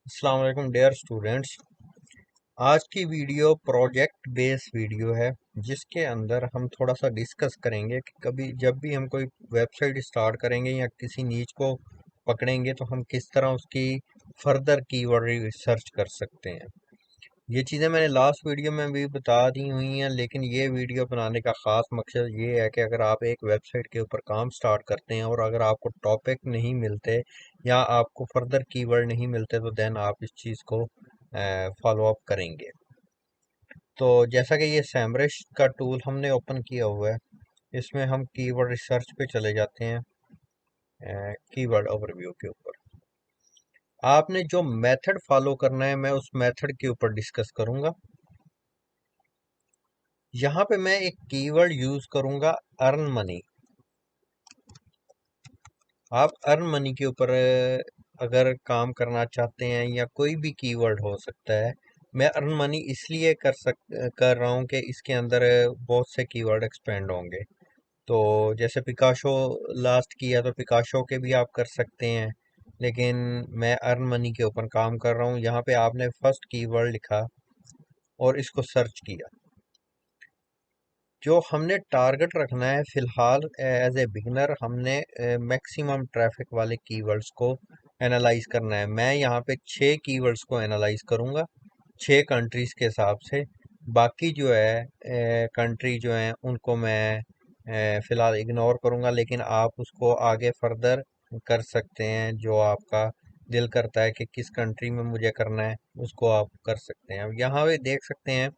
अस्सलाम वालेकुम dear students. आज की वीडियो प्रोजेक्ट बेस्ड वीडियो है, जिसके अंदर हम थोड़ा सा डिस्कस करेंगे कि कभी जब भी हम कोई वेबसाइट स्टार्ट करेंगे या किसी नीच को पकड़ेंगे तो हम किस तरह उसकी फर्दर कीवर्ड रिसर्च कर सकते हैं। ये चीज़ें मैंने लास्ट वीडियो में भी बता दी हुई हैं, लेकिन ये वीडियो बनाने का ख़ास मकसद ये है कि अगर आप एक वेबसाइट के ऊपर काम स्टार्ट करते हैं और अगर आपको टॉपिक नहीं मिलते या आपको फर्दर कीवर्ड नहीं मिलते तो देन आप इस चीज़ को फॉलो अप करेंगे। तो जैसा कि ये सैमरश का टूल हमने ओपन किया हुआ है, इसमें हम कीवर्ड रिसर्च पे चले जाते हैं। कीवर्ड ओवरव्यू के ऊपर आपने जो मेथड फॉलो करना है, मैं उस मेथड के ऊपर डिस्कस करूंगा। यहाँ पे मैं एक कीवर्ड यूज करूंगा, अर्न मनी। आप अर्न मनी के ऊपर अगर काम करना चाहते हैं या कोई भी कीवर्ड हो सकता है। मैं अर्न मनी इसलिए कर रहा हूँ कि इसके अंदर बहुत से कीवर्ड एक्सपेंड होंगे। तो जैसे पिकाशो लास्ट किया तो पिकाशो के भी आप कर सकते हैं, लेकिन मैं अर्न मनी के ऊपर काम कर रहा हूँ। यहाँ पे आपने फर्स्ट कीवर्ड लिखा और इसको सर्च किया। जो हमने टारगेट रखना है फिलहाल एज ए बिगनर, हमने मैक्सिमम ट्रैफिक वाले कीवर्ड्स को एनालाइज करना है। मैं यहाँ पे 6 कीवर्ड्स को एनालाइज करूँगा, 6 कंट्रीज के हिसाब से। बाकी जो है कंट्री जो है उनको मैं फिलहाल इग्नोर करूँगा, लेकिन आप उसको आगे फर्दर कर सकते हैं। जो आपका दिल करता है कि किस कंट्री में मुझे करना है, उसको आप कर सकते हैं। अब यहाँ पे देख सकते हैं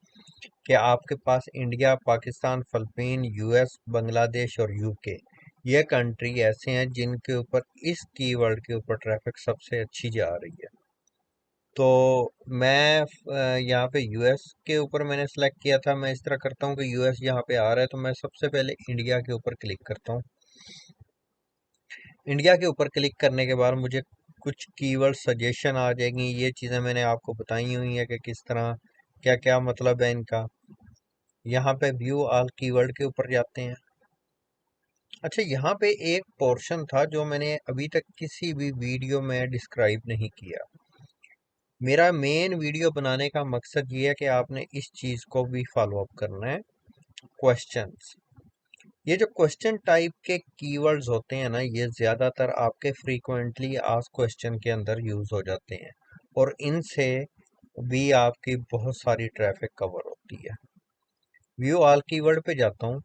कि आपके पास India, Pakistan, Philippine, US, Bangladesh और यूके, ये कंट्री ऐसे हैं जिनके ऊपर इस कीवर्ड के ऊपर ट्रैफिक सबसे अच्छी जा रही है। तो मैं यहाँ पे यूएस के ऊपर मैंने सेलेक्ट किया था। मैं इस तरह करता हूँ कि यूएस यहाँ पे आ रहा है तो मैं सबसे पहले इंडिया के ऊपर क्लिक करता हूँ। इंडिया के ऊपर क्लिक करने के बाद मुझे कुछ कीवर्ड सजेशन आ जाएंगी। ये चीज़ें मैंने आपको बताई हुई है कि किस तरह क्या क्या मतलब है इनका। यहाँ पे व्यू ऑल कीवर्ड के ऊपर जाते हैं। अच्छा, यहाँ पे एक पोर्शन था जो मैंने अभी तक किसी भी वीडियो में डिस्क्राइब नहीं किया। मेरा मेन वीडियो बनाने का मकसद ये है कि आपने इस चीज़ को भी फॉलो अप करना है। क्वेश्चंस, ये जो क्वेश्चन टाइप के कीवर्ड्स होते हैं ना, ये ज़्यादातर आपके फ्रीक्वेंटली आस्क्ड क्वेश्चन के अंदर यूज़ हो जाते हैं और इनसे भी आपकी बहुत सारी ट्रैफिक कवर होती है। व्यू ऑल कीवर्ड पे जाता हूँ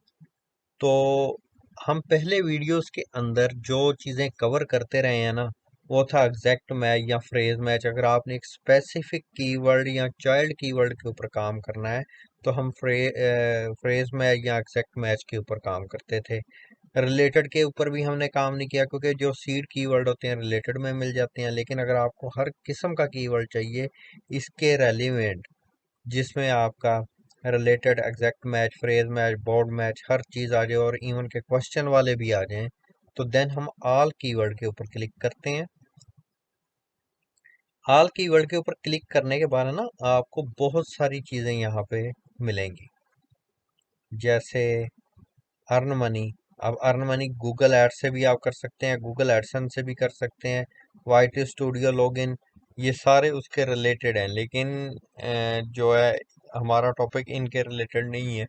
तो हम पहले वीडियोस के अंदर जो चीज़ें कवर करते रहे हैं ना, वो था एग्जैक्ट मैच या फ्रेज मैच। अगर आपने एक स्पेसिफिक कीवर्ड या चाइल्ड कीवर्ड के ऊपर काम करना है तो हम फ्रेज मैच या एग्जैक्ट मैच के ऊपर काम करते थे। रिलेटेड के ऊपर भी हमने काम नहीं किया, क्योंकि जो सीड कीवर्ड होते हैं रिलेटेड में मिल जाते हैं। लेकिन अगर आपको हर किस्म का कीवर्ड चाहिए इसके रेलिवेंट, जिसमें आपका related, exact match, phrase match, broad match, हर चीज़ आ जाए और इवन के क्वेश्चन वाले भी आ जाएं, तो देन हम ऑल कीवर्ड के ऊपर क्लिक करते हैं। ऑल कीवर्ड के ऊपर क्लिक करने के बाद ना आपको बहुत सारी चीज़ें यहाँ पे मिलेंगी, जैसे अर्न मनी। अब अर्न मनी गूगल एड्स से भी आप कर सकते हैं, गूगल एडसन से भी कर सकते हैं, वाईटी स्टूडियो लॉगिन, ये सारे उसके रिलेटेड हैं। लेकिन जो है हमारा टॉपिक इनके रिलेटेड नहीं है,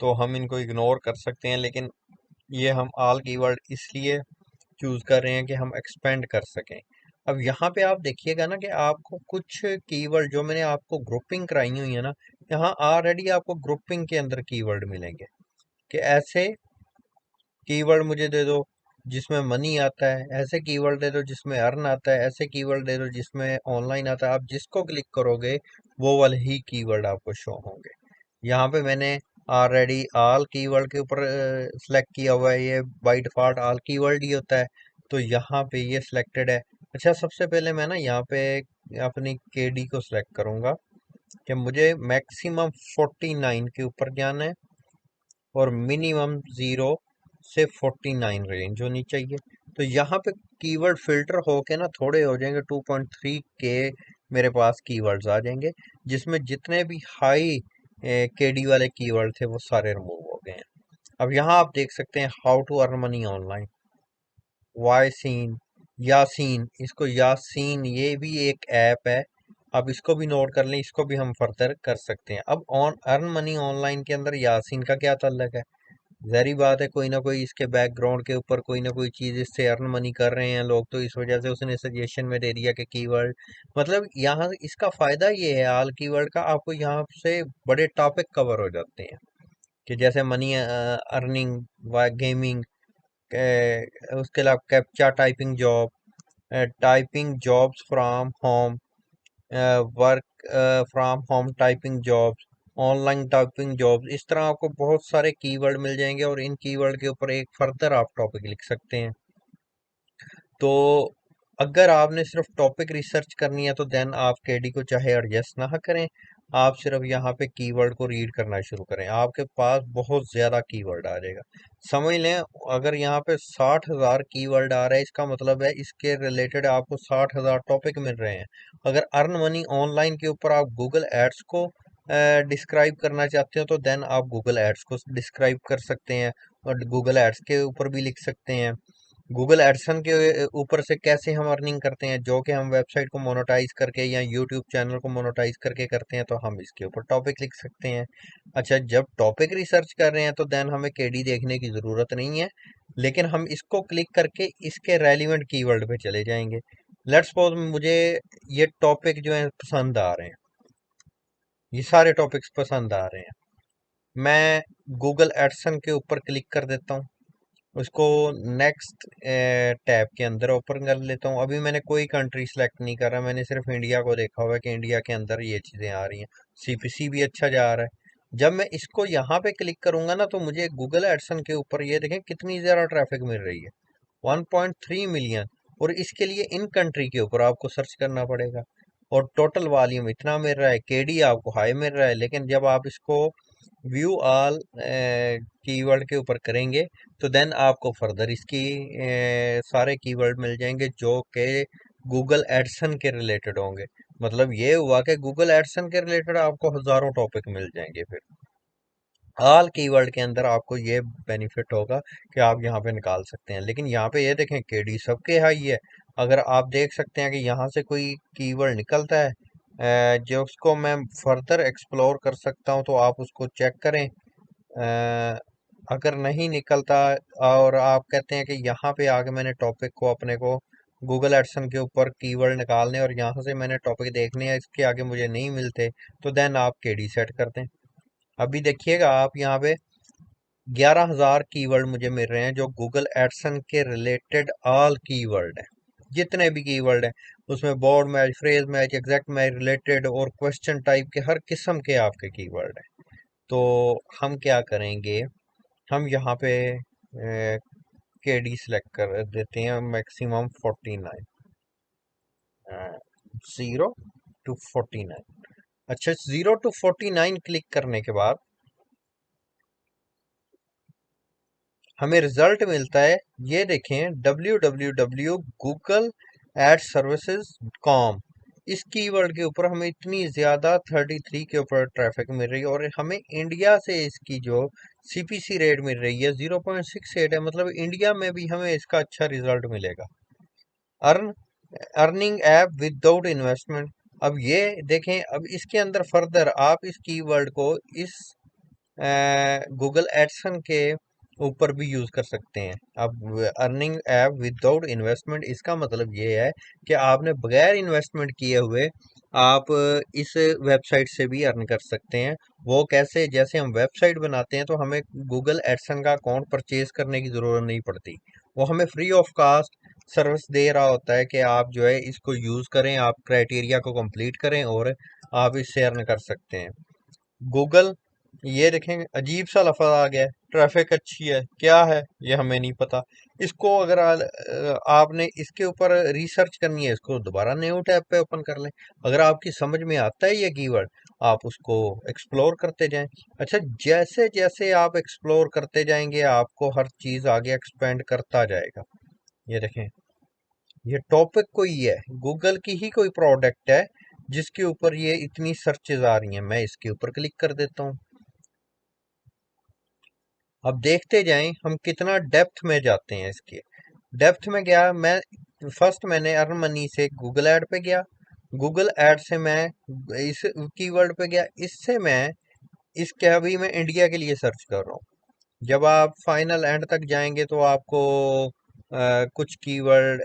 तो हम इनको इग्नोर कर सकते हैं। लेकिन ये हम ऑल कीवर्ड इसलिए चूज कर रहे हैं कि हम एक्सपेंड कर सकें। अब यहाँ पे आप देखिएगा ना कि आपको कुछ कीवर्ड जो मैंने आपको ग्रुपिंग कराई हुई है ना, यहाँ ऑलरेडी आपको ग्रुपिंग के अंदर कीवर्ड मिलेंगे कि ऐसे कीवर्ड मुझे दे दो जिसमें मनी आता है, ऐसे कीवर्ड दे दो जिसमें अर्न आता है, ऐसे कीवर्ड दे दो जिसमें ऑनलाइन आता है। आप जिसको क्लिक करोगे वो वाले ही कीवर्ड आपको शो होंगे। यहाँ पे मैंने ऑलरेडी ऑल कीवर्ड के ऊपर सेलेक्ट किया हुआ है। ये बाय डिफॉल्ट ऑल कीवर्ड ही होता है, तो यहाँ पे ये सिलेक्टेड है। अच्छा, सबसे पहले मैं ना यहाँ पे अपनी केडी को सिलेक्ट करूंगा कि मुझे मैक्सिमम 49 के ऊपर जाना है और मिनिमम 0 से 49 रेंज होनी चाहिए। तो यहाँ पे कीवर्ड फिल्टर होके ना थोड़े हो जाएंगे, 2.3 के मेरे पास कीवर्ड्स आ जाएंगे, जिसमें जितने भी हाई केडी वाले कीवर्ड थे वो सारे रिमूव हो गए हैं। अब यहाँ आप देख सकते हैं how to earn money online, वाई सीन, यासीन, इसको यासीन, ये भी एक ऐप है। अब इसको भी नोट कर लें, इसको भी हम फर्दर कर सकते हैं। अब ऑन अर्न मनी ऑनलाइन के अंदर यासीन का क्या ताल्लुक है? ज़ाहिर बात है, कोई ना कोई इसके बैकग्राउंड के ऊपर कोई ना कोई चीज़ इससे अर्न मनी कर रहे हैं लोग, तो इस वजह से उसने सजेशन में दे दिया कि कीवर्ड, मतलब यहाँ इसका फ़ायदा ये है आल कीवर्ड का, आपको यहाँ से बड़े टॉपिक कवर हो जाते हैं कि जैसे मनी अर्निंग, गेमिंग, उसके अलावा captcha typing job, typing jobs from home, work from home typing jobs, online typing jobs. इस तरह आपको बहुत सारे कीवर्ड मिल जाएंगे और इन कीवर्ड के ऊपर एक फर्दर आप टॉपिक लिख सकते हैं। तो अगर आपने सिर्फ टॉपिक रिसर्च करनी है तो देन आप केडी को चाहे एडजस्ट ना करें, आप सिर्फ यहाँ पे कीवर्ड को रीड करना शुरू करें, आपके पास बहुत ज़्यादा कीवर्ड आ जाएगा। समझ लें, अगर यहाँ पे 60,000 कीवर्ड आ रहा है, इसका मतलब है इसके रिलेटेड आपको 60,000 टॉपिक मिल रहे हैं। अगर अर्न मनी ऑनलाइन के ऊपर आप गूगल एड्स को डिस्क्राइब करना चाहते हो तो देन आप गूगल एड्स को डिस्क्राइब कर सकते हैं और गूगल एड्स के ऊपर भी लिख सकते हैं। गूगल एडसन के ऊपर से कैसे हम अर्निंग करते हैं, जो कि हम वेबसाइट को मोनेटाइज करके या यूट्यूब चैनल को मोनेटाइज करके करते हैं, तो हम इसके ऊपर टॉपिक लिख सकते हैं। अच्छा, जब टॉपिक रिसर्च कर रहे हैं तो देन हमें केडी देखने की ज़रूरत नहीं है, लेकिन हम इसको क्लिक करके इसके रेलिवेंट कीवर्ड पे चले जाएंगे। लेट्स सपोज मुझे ये टॉपिक जो है पसंद आ रहे हैं, ये सारे टॉपिक्स पसंद आ रहे हैं, मैं गूगल एडसन के ऊपर क्लिक कर देता हूँ, उसको नेक्स्ट टैब के अंदर ओपन कर लेता हूँ। अभी मैंने कोई कंट्री सेलेक्ट नहीं करा, मैंने सिर्फ इंडिया को देखा हुआ है कि इंडिया के अंदर ये चीज़ें आ रही हैं, सीपीसी भी अच्छा जा रहा है। जब मैं इसको यहाँ पे क्लिक करूंगा ना तो मुझे गूगल एडसन के ऊपर ये देखें कितनी ज़्यादा ट्रैफिक मिल रही है, 1.3 मिलियन। और इसके लिए इन कंट्री के ऊपर आपको सर्च करना पड़ेगा और टोटल वॉल्यूम इतना मिल रहा है, केडी आपको हाई मिल रहा है। लेकिन जब आप इसको व्यू ऑल कीवर्ड के ऊपर करेंगे तो देन आपको फर्दर इसकी सारे कीवर्ड मिल जाएंगे जो कि गूगल एडसन के रिलेटेड होंगे। मतलब ये हुआ कि गूगल एडसन के रिलेटेड आपको हजारों टॉपिक मिल जाएंगे। फिर ऑल कीवर्ड के अंदर आपको ये बेनिफिट होगा कि आप यहाँ पे निकाल सकते हैं। लेकिन यहाँ पे ये देखें केडी सबके हाई है। अगर आप देख सकते हैं कि यहाँ से कोई कीवर्ड निकलता है जो उसको मैं फर्दर एक्सप्लोर कर सकता हूँ, तो आप उसको चेक करें। अगर नहीं निकलता और आप कहते हैं कि यहाँ पे आके मैंने टॉपिक को अपने को गूगल एडसन के ऊपर कीवर्ड निकालने और यहाँ से मैंने टॉपिक देखने हैं, इसके आगे मुझे नहीं मिलते, तो देन आप केडी सेट कर दें। अभी देखिएगा आप यहाँ पे 11,000 कीवर्ड मुझे मिल रहे हैं जो गूगल एडसन के रिलेटेड ऑल कीवर्ड है। जितने भी कीवर्ड हैं उसमें board match, phrase match, exact match, related और क्वेश्चन टाइप के हर किस्म के आपके कीवर्ड हैं। तो हम क्या करेंगे, हम यहाँ पे केडी सेलेक्ट कर देते हैं, मैक्सिमम 49, 0 to 49। अच्छा, 0 to 49 क्लिक करने के बाद हमें रिजल्ट मिलता है, ये देखें, www.google-ad-services.com। इस कीवर्ड के ऊपर हमें इतनी ज़्यादा 33 के ऊपर ट्रैफिक मिल रही है और हमें इंडिया से इसकी जो सीपीसी रेट मिल रही है 0.68 है। मतलब इंडिया में भी हमें इसका अच्छा रिजल्ट मिलेगा। Earn earning app without investment. अब ये देखें, अब इसके अंदर फर्दर आप इस कीवर्ड को इस गूगल एडसन के ऊपर भी यूज कर सकते हैं। अब अर्निंग ऐप विदाउट इन्वेस्टमेंट, इसका मतलब ये है कि आपने बगैर इन्वेस्टमेंट किए हुए आप इस वेबसाइट से भी अर्न कर सकते हैं। वो कैसे? जैसे हम वेबसाइट बनाते हैं तो हमें गूगल एडसन का अकाउंट परचेज करने की ज़रूरत नहीं पड़ती, वो हमें फ्री ऑफ कास्ट सर्विस दे रहा होता है कि आप जो है इसको यूज़ करें, आप क्राइटेरिया को कंप्लीट करें और आप इससे अर्न कर सकते हैं। गूगल, ये देखें अजीब सा लफज आ गया है, ट्रैफिक अच्छी है, क्या है ये हमें नहीं पता। इसको अगर आपने इसके ऊपर रिसर्च करनी है, इसको दोबारा न्यू टैब पे ओपन कर लें। अगर आपकी समझ में आता है ये कीवर्ड, आप उसको एक्सप्लोर करते जाएं। अच्छा, जैसे जैसे आप एक्सप्लोर करते जाएंगे आपको हर चीज़ आगे एक्सपेंड करता जाएगा। ये देखें, ये टॉपिक कोई है, गूगल की ही कोई प्रोडक्ट है जिसके ऊपर ये इतनी सर्चेज आ रही हैं। मैं इसके ऊपर क्लिक कर देता हूँ। अब देखते जाएं हम कितना डेप्थ में जाते हैं। इसके डेप्थ में गया मैं, फर्स्ट मैंने अर्न मनी से गूगल ऐड पे गया, गूगल ऐड से मैं इस कीवर्ड पे गया, इससे मैं इसके अभी मैं इंडिया के लिए सर्च कर रहा हूँ। जब आप फाइनल एंड तक जाएंगे तो आपको कुछ कीवर्ड,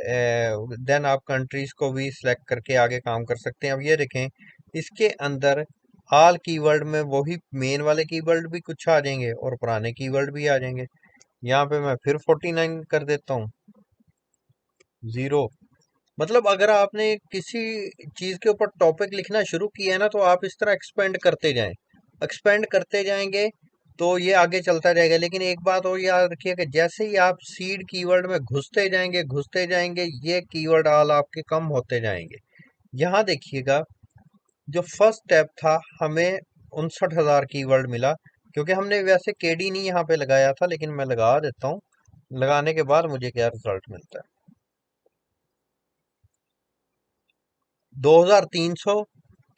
देन आप कंट्रीज को भी सिलेक्ट करके आगे काम कर सकते हैं। अब ये देखें, इसके अंदर ऑल कीवर्ड में वही मेन वाले कीवर्ड भी कुछ आ जाएंगे और पुराने कीवर्ड भी आ जाएंगे। यहाँ पे मैं फिर 49 कर देता हूँ, जीरो। मतलब अगर आपने किसी चीज के ऊपर टॉपिक लिखना शुरू किया है ना, तो आप इस तरह एक्सपेंड करते जाएं, एक्सपेंड करते जाएंगे तो ये आगे चलता जाएगा। लेकिन एक बात और याद रखिए कि जैसे ही आप सीड कीवर्ड में घुसते जाएंगे, ये कीवर्ड ऑल आपके कम होते जाएंगे। यहाँ देखिएगा, जो फर्स्ट स्टेप था, हमें 59,000 कीवर्ड मिला, क्योंकि हमने वैसे केडी नहीं यहाँ पे लगाया था, लेकिन मैं लगा देता हूँ। लगाने के बाद मुझे क्या रिजल्ट मिलता है, 2,300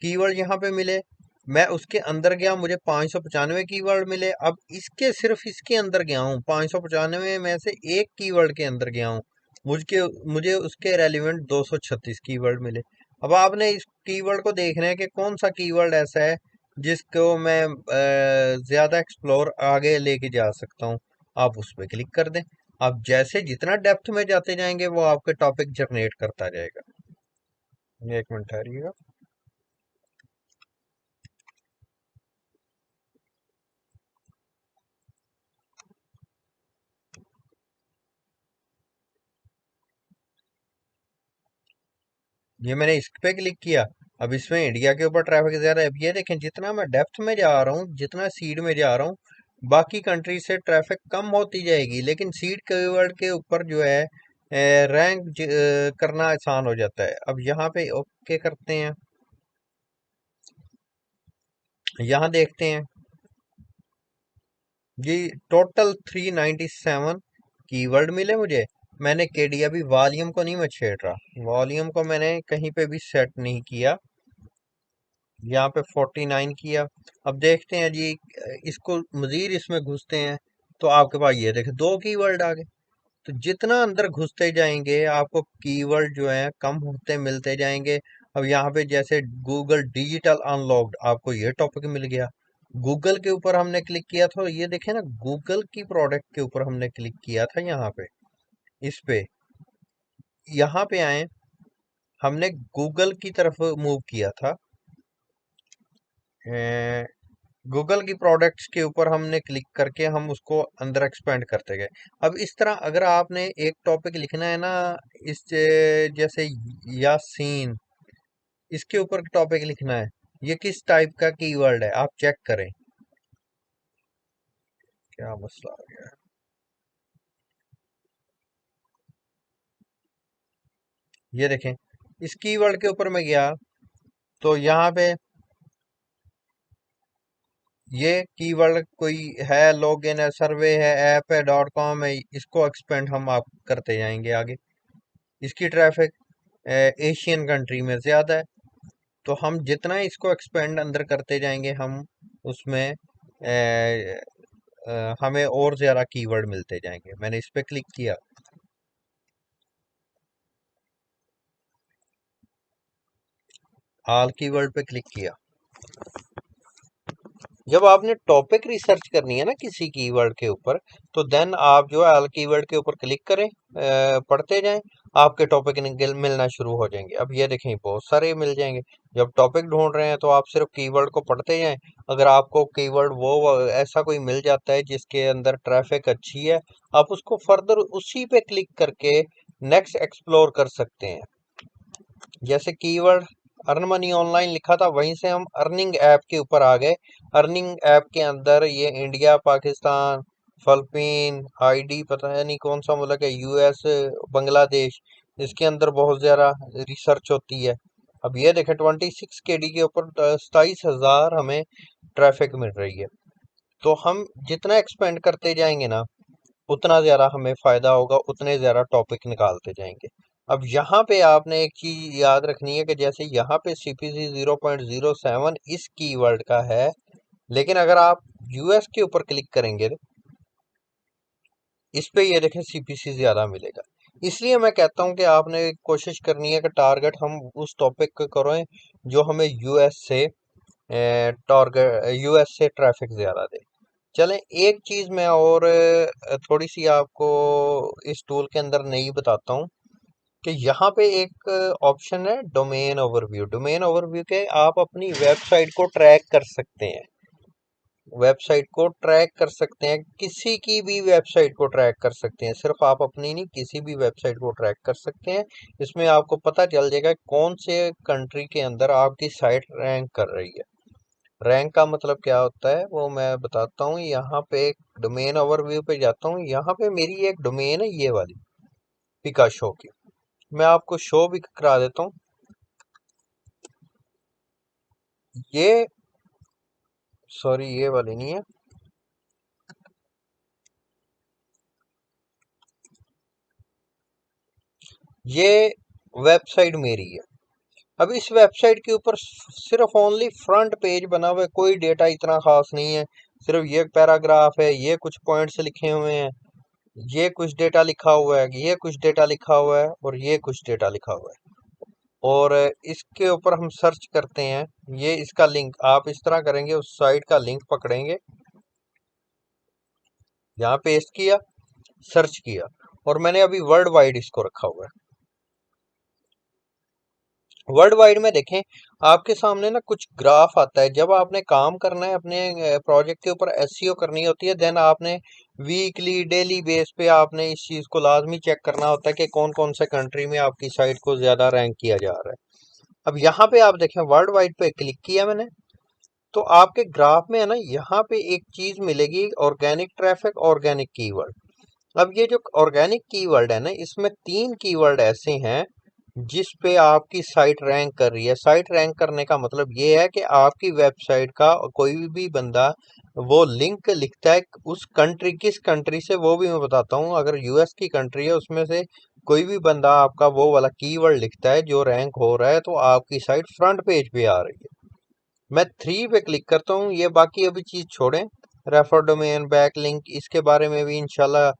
कीवर्ड यहाँ पे मिले। मैं उसके अंदर गया, मुझे 595 कीवर्ड मिले। अब इसके सिर्फ इसके अंदर गया हूँ, 595 में से एक कीवर्ड के अंदर गया हूँ, मुझके मुझे उसके रेलिवेंट 236 कीवर्ड मिले। अब आपने इस कीवर्ड को देखना है कि कौन सा कीवर्ड ऐसा है जिसको मैं ज्यादा एक्सप्लोर आगे लेके जा सकता हूँ। आप उस पर क्लिक कर दें। आप जैसे जितना डेप्थ में जाते जाएंगे वो आपके टॉपिक जनरेट करता जाएगा। एक मिनट ठहरिएगा। ये मैंने इस पे क्लिक किया। अब इसमें इंडिया के ऊपर ट्रैफिक ज्यादा है। अब ये देखें, जितना मैं डेप्थ में जा रहा हूँ, जितना सीड में जा रहा हूँ, बाकी कंट्री से ट्रैफिक कम होती जाएगी, लेकिन सीड कीवर्ड के ऊपर जो है रैंक करना आसान हो जाता है। अब यहाँ पे ओके करते हैं, यहाँ देखते हैं जी, टोटल 397 कीवर्ड मिले मुझे। मैंने केडी अभी वॉल्यूम को नहीं मैं छेड़ रहा, वॉल्यूम को मैंने कहीं पे भी सेट नहीं किया। यहाँ पे 49 किया। अब देखते हैं जी, इसको मजीद इसमें घुसते हैं तो आपके पास ये देखे 2 कीवर्ड आ गए। तो जितना अंदर घुसते जाएंगे आपको कीवर्ड जो है कम होते मिलते जाएंगे। अब यहाँ पे जैसे गूगल डिजिटल अनलॉक्ड, आपको ये टॉपिक मिल गया। गूगल के ऊपर हमने क्लिक किया था, ये देखे ना, गूगल की प्रोडक्ट के ऊपर हमने क्लिक किया था। यहाँ पे इस पे यहाँ पे आए, हमने गूगल की तरफ मूव किया था। गूगल की प्रोडक्ट्स के ऊपर हमने क्लिक करके हम उसको अंदर एक्सपेंड करते गए। अब इस तरह अगर आपने एक टॉपिक लिखना है ना, इस जैसे यासीन, इसके ऊपर टॉपिक लिखना है, ये किस टाइप का कीवर्ड है आप चेक करें। क्या मसला आ गया है? ये देखें, इस कीवर्ड के ऊपर मैं गया तो यहाँ पे ये कीवर्ड कोई है, लॉगिन है, सर्वे है, ऐप है, डॉट कॉम है, इसको एक्सपेंड हम आप करते जाएंगे आगे। इसकी ट्रैफिक एशियन कंट्री में ज्यादा है, तो हम जितना इसको एक्सपेंड अंदर करते जाएंगे, हम उसमें हमें और ज्यादा कीवर्ड मिलते जाएंगे। मैंने इस पे क्लिक किया, ऑल कीवर्ड पे क्लिक किया। जब आपने टॉपिक रिसर्च करनी है ना किसी कीवर्ड के ऊपर, तो देन आप जो है ऑल कीवर्ड के ऊपर क्लिक करें, पढ़ते जाएं, आपके टॉपिक मिलना शुरू हो जाएंगे। अब ये देखें, बहुत सारे मिल जाएंगे। जब टॉपिक ढूंढ रहे हैं तो आप सिर्फ कीवर्ड को पढ़ते जाएं। अगर आपको कीवर्ड वो ऐसा कोई मिल जाता है जिसके अंदर ट्रैफिक अच्छी है, आप उसको फर्दर उसी पे क्लिक करके नेक्स्ट एक्सप्लोर कर सकते हैं। जैसे कीवर्ड अर्न मनी ऑनलाइन लिखा था, वहीं से हम अर्निंग ऐप के ऊपर आ गए। अर्निंग ऐप के अंदर ये इंडिया, पाकिस्तान, फिलिपीन, आईडी पता है नहीं कौन सा मुल्क है, यूएस, बांग्लादेश, इसके अंदर बहुत ज्यादा रिसर्च होती है। अब ये देखें, 26 केडी के ऊपर 27,000 हमें ट्रैफिक मिल रही है। तो हम जितना एक्सपेंड करते जाएंगे ना, उतना ज्यादा हमें फायदा होगा, उतने ज्यादा टॉपिक निकालते जाएंगे। अब यहाँ पे आपने एक चीज याद रखनी है कि जैसे यहाँ पे सीपीसी 0.07 इस कीवर्ड का है, लेकिन अगर आप यूएस के ऊपर क्लिक करेंगे, इस पे ये देखें सीपीसी ज्यादा मिलेगा। इसलिए मैं कहता हूं कि आपने कोशिश करनी है कि टारगेट हम उस टॉपिक को करें जो हमें यूएस से टारगेट, यूएस से ट्रैफिक ज़्यादा दे। चलें, एक चीज़ मैं और थोड़ी सी आपको इस टूल के अंदर नई बताता हूँ कि यहाँ पे एक ऑप्शन है डोमेन ओवरव्यू। डोमेन ओवरव्यू के आप अपनी वेबसाइट को ट्रैक कर सकते हैं, वेबसाइट को ट्रैक कर सकते हैं, किसी की भी वेबसाइट को ट्रैक कर सकते हैं, सिर्फ आप अपनी नहीं किसी भी वेबसाइट को ट्रैक कर सकते हैं। इसमें आपको पता चल जाएगा कौन से कंट्री के अंदर आपकी साइट रैंक कर रही है। रैंक का मतलब क्या होता है वो मैं बताता हूँ। यहाँ पे एक डोमेन ओवरव्यू पे जाता हूँ, यहाँ पे मेरी एक डोमेन है ये वाली पिकाशो की, मैं आपको शो भी करा देता हूँ। ये सॉरी ये वाली नहीं है, ये वेबसाइट मेरी है। अब इस वेबसाइट के ऊपर सिर्फ ओनली फ्रंट पेज बना हुआ है, कोई डेटा इतना खास नहीं है, सिर्फ ये पैराग्राफ है, ये कुछ पॉइंट्स लिखे हुए हैं, ये कुछ डेटा लिखा हुआ है, ये कुछ डेटा लिखा हुआ है और ये कुछ डेटा लिखा हुआ है। और इसके ऊपर हम सर्च करते हैं, ये इसका लिंक आप इस तरह करेंगे, उस साइट का लिंक पकड़ेंगे, यहाँ पेस्ट किया, सर्च किया, और मैंने अभी वर्ल्ड वाइड इसको रखा हुआ है। वर्ल्ड वाइड में देखें आपके सामने ना कुछ ग्राफ आता है। जब आपने काम करना है अपने प्रोजेक्ट के ऊपर एसईओ करनी होती है, देन आपने वीकली डेली बेस पे आपने इस चीज़ को लाजमी चेक करना होता है कि कौन कौन से कंट्री में आपकी साइट को ज़्यादा रैंक किया जा रहा है। अब यहाँ पे आप देखें वर्ल्ड वाइड पे क्लिक किया मैंने, तो आपके ग्राफ में है ना यहाँ पे एक चीज़ मिलेगी, ऑर्गेनिक ट्रैफिक, ऑर्गेनिक कीवर्ड। अब ये जो ऑर्गेनिक कीवर्ड है ना, इसमें 3 कीवर्ड ऐसे हैं जिस पे आपकी साइट रैंक कर रही है। साइट रैंक करने का मतलब ये है कि आपकी वेबसाइट का कोई भी बंदा वो लिंक लिखता है उस कंट्री, किस कंट्री से वो भी मैं बताता हूँ। अगर यूएस की कंट्री है उसमें से कोई भी बंदा आपका वो वाला कीवर्ड लिखता है जो रैंक हो रहा है, तो आपकी साइट फ्रंट पेज पे आ रही है। मैं 3 पे क्लिक करता हूँ, ये बाकी अभी चीज़ छोड़ें, रेफर डोमेन, बैक लिंक, इसके बारे में भी इंशाल्लाह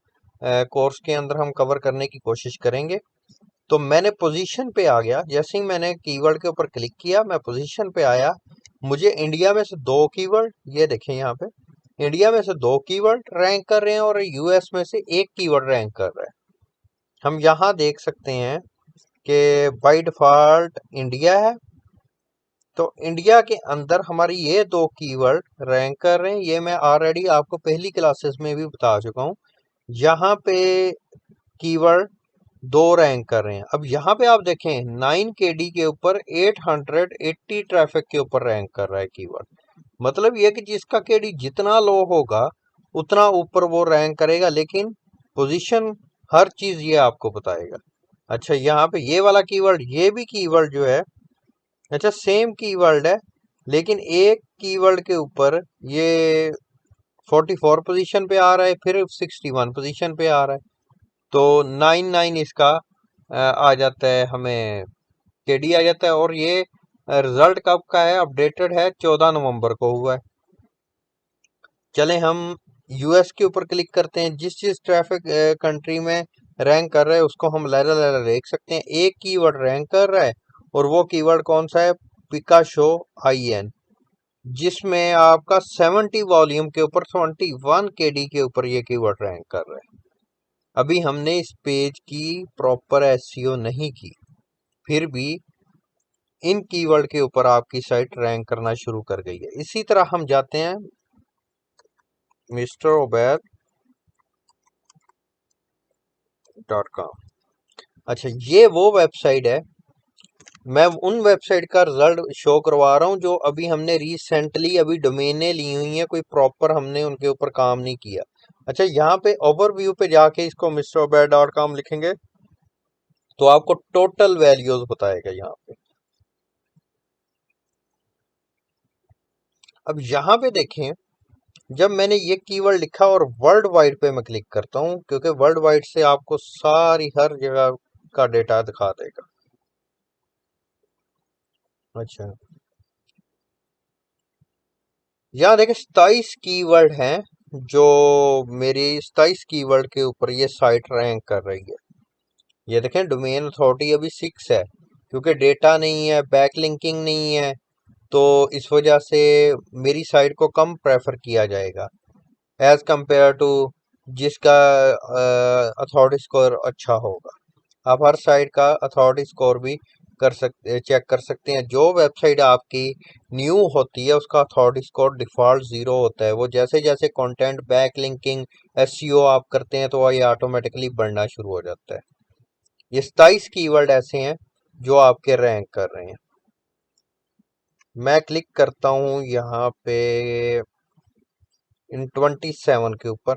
कोर्स के अंदर हम कवर करने की कोशिश करेंगे। तो मैंने पोजीशन पे आ गया, जैसे ही मैंने कीवर्ड के ऊपर क्लिक किया मैं पोजीशन पे आया। मुझे इंडिया में से 2 कीवर्ड, ये देखें यहाँ पे इंडिया में से 2 कीवर्ड रैंक कर रहे हैं और यूएस में से 1 कीवर्ड रैंक कर रहा है। हम यहाँ देख सकते हैं कि बाय डिफॉल्ट इंडिया है, तो इंडिया के अंदर हमारी ये 2 कीवर्ड रैंक कर रहे हैं। ये मैं ऑलरेडी आपको पहली क्लासेस में भी बता चुका हूँ। यहाँ पे कीवर्ड 2 रैंक कर रहे हैं। अब यहाँ पे आप देखें 9 केडी के ऊपर 880 ट्रैफिक के ऊपर रैंक कर रहा है कीवर्ड। मतलब ये कि जिसका केडी जितना लो होगा उतना ऊपर वो रैंक करेगा, लेकिन पोजीशन हर चीज ये आपको बताएगा। अच्छा, यहाँ पे ये वाला कीवर्ड, ये भी कीवर्ड जो है, अच्छा सेम कीवर्ड है, लेकिन एक कीवर्ड के ऊपर ये 44 पोजीशन पे आ रहा है, फिर 61 पोजीशन पे आ रहा है, तो 99 इसका आ जाता है, हमें केडी आ जाता है। और ये रिजल्ट कब का है, अपडेटेड है 14 नवंबर को हुआ है। चलें हम यूएस के ऊपर क्लिक करते हैं, जिस जिस ट्रैफिक कंट्री में रैंक कर रहा है उसको हम लहरा लहरा देख सकते हैं। एक कीवर्ड रैंक कर रहा है और वो कीवर्ड कौन सा है, पिकाशो IN, जिसमें आपका 70 वॉल्यूम के ऊपर 21 केडी के ऊपर ये कीवर्ड रैंक कर रहा है। अभी हमने इस पेज की प्रॉपर एसईओ नहीं की, फिर भी इन कीवर्ड के ऊपर आपकी साइट रैंक करना शुरू कर गई है। इसी तरह हम जाते हैं misterobaid.com। अच्छा, ये वो वेबसाइट है, मैं उन वेबसाइट का रिजल्ट शो करवा रहा हूँ जो अभी हमने रिसेंटली अभी डोमेने ली हुई हैं, कोई प्रॉपर हमने उनके ऊपर काम नहीं किया। अच्छा, यहाँ पे ओवरव्यू पे जाके इसको misterobaid.com लिखेंगे तो आपको टोटल वैल्यूज बताएगा यहाँ पे। अब यहाँ पे देखें, जब मैंने ये कीवर्ड लिखा और वर्ल्ड वाइड पे मैं क्लिक करता हूँ, क्योंकि वर्ल्ड वाइड से आपको सारी हर जगह का डेटा दिखा देगा। अच्छा, यहाँ देखें 27 कीवर्ड हैं, जो मेरी 27 कीवर्ड के ऊपर ये साइट रैंक कर रही है। ये देखें डोमेन अथॉरिटी अभी 6 है, क्योंकि डेटा नहीं है, बैकलिंकिंग नहीं है, तो इस वजह से मेरी साइट को कम प्रेफर किया जाएगा एज कंपेयर टू जिसका अथॉरिटी स्कोर अच्छा होगा। आप हर साइट का अथॉरिटी स्कोर भी कर सकते चेक कर सकते हैं। जो वेबसाइट आपकी न्यू होती है उसका अथॉरिटी स्कोर डिफॉल्ट 0 होता है। वो जैसे जैसे कंटेंट बैक लिंकिंग एसईओ आप करते हैं तो ये ऑटोमेटिकली बढ़ना शुरू हो जाता है। ये 27 कीवर्ड ऐसे हैं जो आपके रैंक कर रहे हैं। मैं क्लिक करता हूं यहाँ पे इन 27 के ऊपर।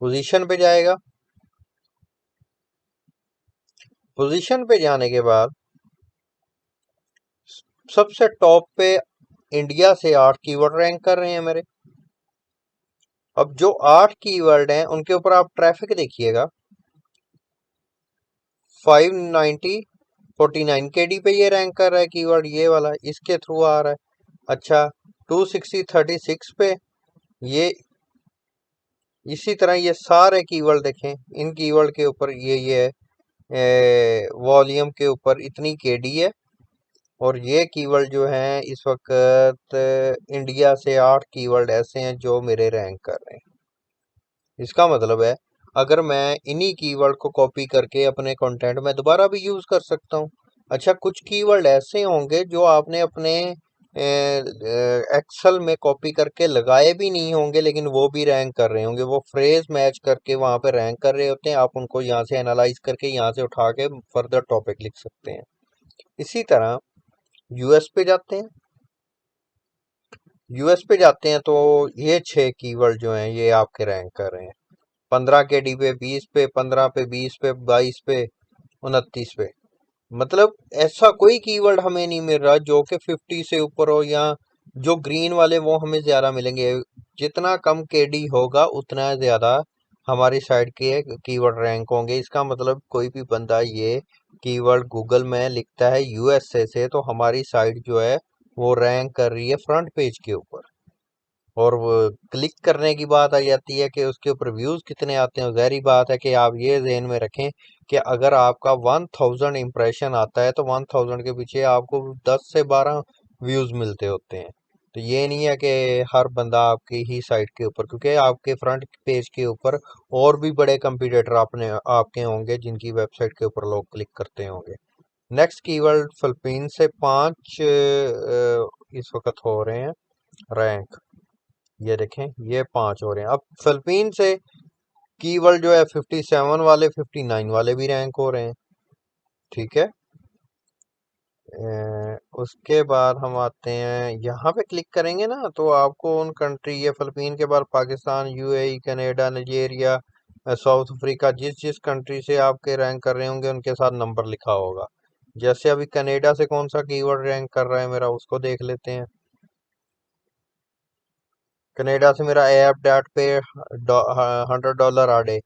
पोजीशन पे जाएगा। पोजीशन पे जाने के बाद सबसे टॉप पे इंडिया से 8 कीवर्ड रैंक कर रहे हैं मेरे। अब जो 8 कीवर्ड हैं उनके ऊपर आप ट्रैफिक देखिएगा। 590 49 केडी पे ये रैंक कर रहा है कीवर्ड, ये वाला इसके थ्रू आ रहा है। अच्छा 260 36 पे ये, इसी तरह ये सारे कीवर्ड देखें, इन कीवर्ड के ऊपर ये वॉल्यूम के ऊपर इतनी केडी है। और ये कीवर्ड जो हैं इस वक्त इंडिया से 8 कीवर्ड ऐसे हैं जो मेरे रैंक कर रहे हैं। इसका मतलब है अगर मैं इन्हीं कीवर्ड को कॉपी करके अपने कंटेंट में दोबारा भी यूज कर सकता हूँ। अच्छा कुछ कीवर्ड ऐसे होंगे जो आपने अपने एक्सेल में कॉपी करके लगाए भी नहीं होंगे लेकिन वो भी रैंक कर रहे होंगे। वो फ्रेज मैच करके वहां पे रैंक कर रहे होते हैं। आप उनको यहाँ से एनालाइज करके यहाँ से उठा के फर्दर टॉपिक लिख सकते हैं। इसी तरह यूएस पे जाते हैं। यूएस पे जाते हैं तो ये 6 कीवर्ड जो हैं ये आपके रैंक कर रहे हैं। 15 के डी पे, 20 पे, 15 पे, 20 पे, 22 पे, 29 पे। मतलब ऐसा कोई कीवर्ड हमें नहीं मिल रहा जो कि 50 से ऊपर हो, या जो ग्रीन वाले वो हमें ज्यादा मिलेंगे। जितना कम केडी होगा उतना ज्यादा हमारी साइट के कीवर्ड रैंक होंगे। इसका मतलब कोई भी बंदा ये कीवर्ड गूगल में लिखता है यूएसए से तो हमारी साइट जो है वो रैंक कर रही है फ्रंट पेज के ऊपर। और वो क्लिक करने की बात आ जाती है कि उसके ऊपर व्यूज कितने आते हैं। ज़ाहिर बात है कि आप ये ज़हन में रखें कि अगर आपका 1000 इम्प्रेशन आता है तो 1000 के पीछे आपको 10 से 12 व्यूज मिलते होते हैं। तो ये नहीं है कि हर बंदा आपकी ही साइट के ऊपर, क्योंकि आपके फ्रंट पेज के ऊपर और भी बड़े कंपटीटर आपने आपके होंगे जिनकी वेबसाइट के ऊपर लोग क्लिक करते होंगे। नेक्स्ट कीवर्ड फिलिपीन से 5 इस वक्त हो रहे हैं रैंक। ये देखें ये 5 हो रहे हैं। अब फिलिपीन से कीवर्ड जो है 57 वाले 59 वाले भी रैंक हो रहे हैं। ठीक है। उसके बाद हम आते हैं यहाँ पे क्लिक करेंगे ना तो आपको उन कंट्री, ये फिलिपीन के बाद Pakistan, UAE, Canada, Nigeria, south Africa, जिस जिस कंट्री से आपके रैंक कर रहे होंगे उनके साथ नंबर लिखा होगा। जैसे अभी कनाडा से कौन सा कीवर्ड रैंक कर रहा है मेरा, उसको देख लेते हैं। कनाडा से मेरा ऐप डैट पे $100 आ डे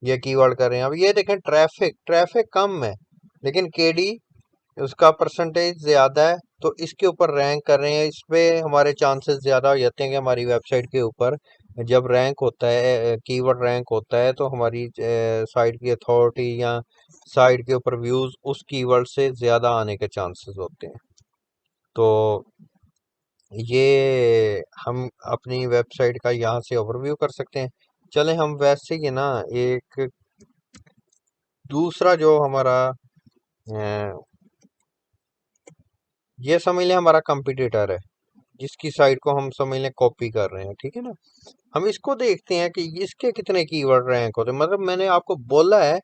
ये कीवर्ड कर रहे हैं। अब ये देखें ट्रैफिक ट्रैफिक कम है लेकिन केडी उसका परसेंटेज ज्यादा है तो इसके ऊपर रैंक कर रहे हैं। इस पे हमारे चांसेस ज्यादा हो जाते हैं कि हमारी वेबसाइट के ऊपर जब रैंक होता है, कीवर्ड रैंक होता है, तो हमारी साइट की अथॉरिटी या साइट के ऊपर व्यूज उस कीवर्ड से ज्यादा आने के चांसेस होते हैं। तो ये हम अपनी वेबसाइट का यहाँ से ओवरव्यू कर सकते हैं। चलें हम वैसे ही ना एक दूसरा जो हमारा ये समझ लें हमारा कंपटीटर है जिसकी साइट को हम समझ लें कॉपी कर रहे हैं। ठीक है ना। हम इसको देखते हैं कि इसके कितने कीवर्ड रैंक होते हैं। मतलब मैंने आपको बोला है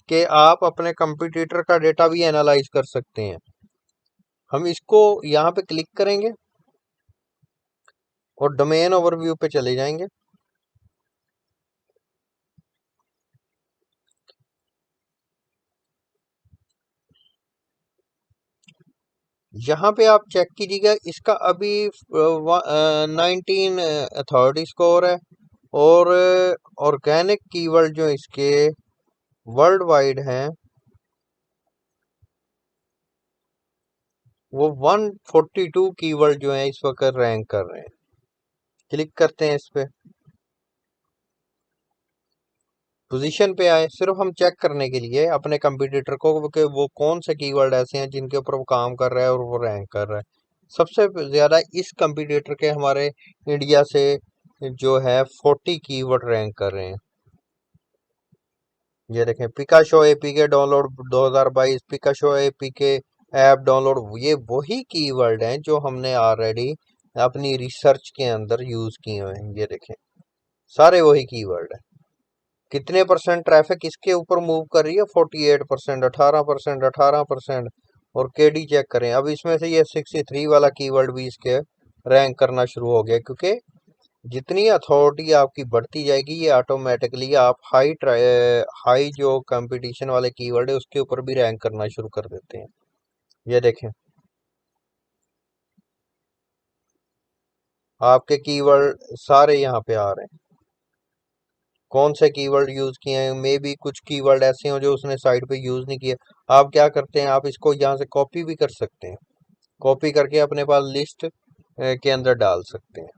कि आप अपने कंपटीटर का डेटा भी एनालाइज कर सकते हैं। हम इसको यहाँ पे क्लिक करेंगे और डोमेन ओवरव्यू पे चले जाएंगे। यहाँ पे आप चेक कीजिएगा इसका अभी 19 अथॉरिटी स्कोर है। और ऑर्गेनिक कीवर्ड जो इसके वर्ल्ड वाइड हैं वो 142 कीवर्ड जो है इस वक्त रैंक कर रहे हैं। क्लिक करते हैं इस पे, पोजीशन पे आए, सिर्फ हम चेक करने के लिए अपने कंपटीटर को कि वो कौन से कीवर्ड ऐसे हैं जिनके ऊपर वो काम कर रहा है और वो रैंक कर रहा है। सबसे ज्यादा इस कंपटीटर के हमारे इंडिया से जो है 40 कीवर्ड रैंक कर रहे हैं। ये देखें, Picasho APK download 2022, Picasho APK app download, ये वही कीवर्ड हैं जो हमने ऑलरेडी अपनी रिसर्च के अंदर यूज किए हुए हैं। ये देखें, सारे वही कीवर्ड हैं। कितने परसेंट ट्रैफिक इसके ऊपर मूव कर रही है? 48%, 18%, 18%। और केडी चेक करें, अब इसमें से ये 63 वाला कीवर्ड भी इसके रैंक करना शुरू हो गया, क्योंकि जितनी अथॉरिटी आपकी बढ़ती जाएगी ये ऑटोमेटिकली आप हाई जो कंपटीशन वाले कीवर्ड है उसके ऊपर भी रैंक करना शुरू कर देते हैं। ये देखें, आपके कीवर्ड सारे यहाँ पे आ रहे हैं, कौन से कीवर्ड यूज किए हैं। मे बी कुछ कीवर्ड ऐसे हो जो उसने साइट पे यूज नहीं किए। आप क्या करते हैं, आप इसको यहाँ से कॉपी भी कर सकते हैं, कॉपी करके अपने पास लिस्ट के अंदर डाल सकते हैं।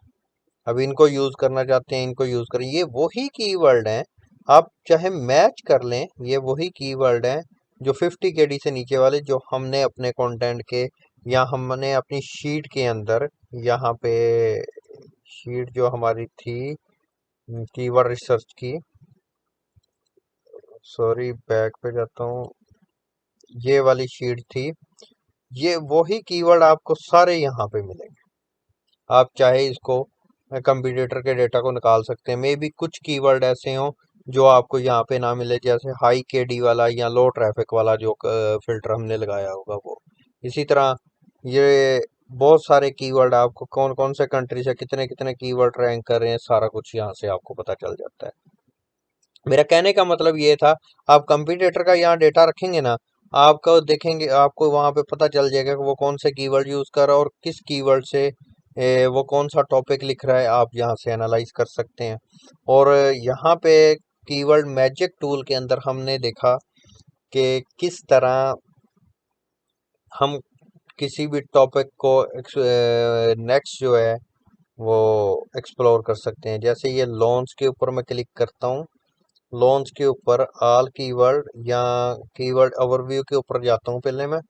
अब इनको यूज करना चाहते हैं, इनको यूज करें, ये वही कीवर्ड हैं। आप चाहे मैच कर लें, ये वही कीवर्ड हैं जो 50 केडी से नीचे वाले, जो हमने अपने कंटेंट के या हमने अपनी शीट के अंदर, यहाँ पे शीट जो हमारी थी कीवर्ड रिसर्च की, सॉरी बैक पे जाता हूँ, ये वाली शीट थी, ये वही कीवर्ड आपको सारे यहाँ पे मिलेंगे। आप चाहे इसको कंप्यूटर के डेटा को निकाल सकते हैं। मे बी कुछ कीवर्ड ऐसे हों जो आपको यहाँ पे ना मिले, जैसे हाई केडी वाला या लो ट्रैफिक वाला जो फिल्टर हमने लगाया होगा वो। इसी तरह ये बहुत सारे कीवर्ड, आपको कौन कौन से कंट्री से कितने कितने कीवर्ड रैंक कर रहे हैं, सारा कुछ यहाँ से आपको पता चल जाता है। मेरा कहने का मतलब ये था, आप कंप्यूटर का यहाँ डेटा रखेंगे ना, आपको देखेंगे, आपको वहां पे पता चल जाएगा कि वो कौन से कीवर्ड यूज कर रहा है और किस कीवर्ड से वो कौन सा टॉपिक लिख रहा है। आप यहाँ से एनालाइज कर सकते हैं। और यहाँ पे कीवर्ड मैजिक टूल के अंदर हमने देखा कि किस तरह हम किसी भी टॉपिक को नेक्स्ट जो है वो एक्सप्लोर कर सकते हैं। जैसे ये लोन्स के ऊपर मैं क्लिक करता हूँ, लॉन्च के ऊपर ऑल कीवर्ड या कीवर्ड ओवरव्यू के ऊपर जाता हूँ पहले मैं।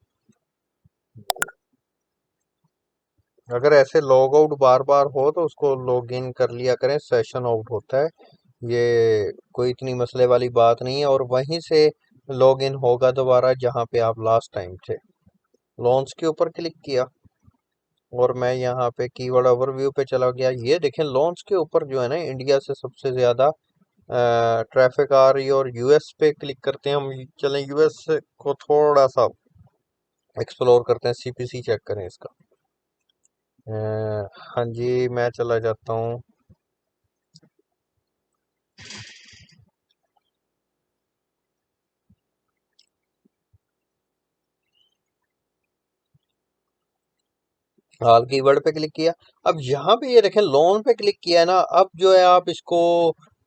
अगर ऐसे लॉग आउट बार बार हो तो उसको लॉग इन कर लिया करें, सेशन आउट होता है, ये कोई इतनी मसले वाली बात नहीं है। और वहीं से लॉग इन होगा दोबारा जहाँ पे आप लास्ट टाइम थे। लॉन्च के ऊपर क्लिक किया और मैं यहाँ पे कीवर्ड ओवरव्यू पे चला गया। ये देखें, लॉन्च के ऊपर जो है ना, इंडिया से सबसे ज्यादा ट्रैफिक आ रही है। और यूएस पे क्लिक करते हैं हम, चलें यूएस को थोड़ा सा एक्सप्लोर करते हैं, सीपीसी चेक करें इसका। हाँ जी, मैं चला जाता हूँ। हाल कीवर्ड पे क्लिक किया। अब यहाँ पे ये देखें, लोन पे क्लिक किया है ना, अब जो है आप इसको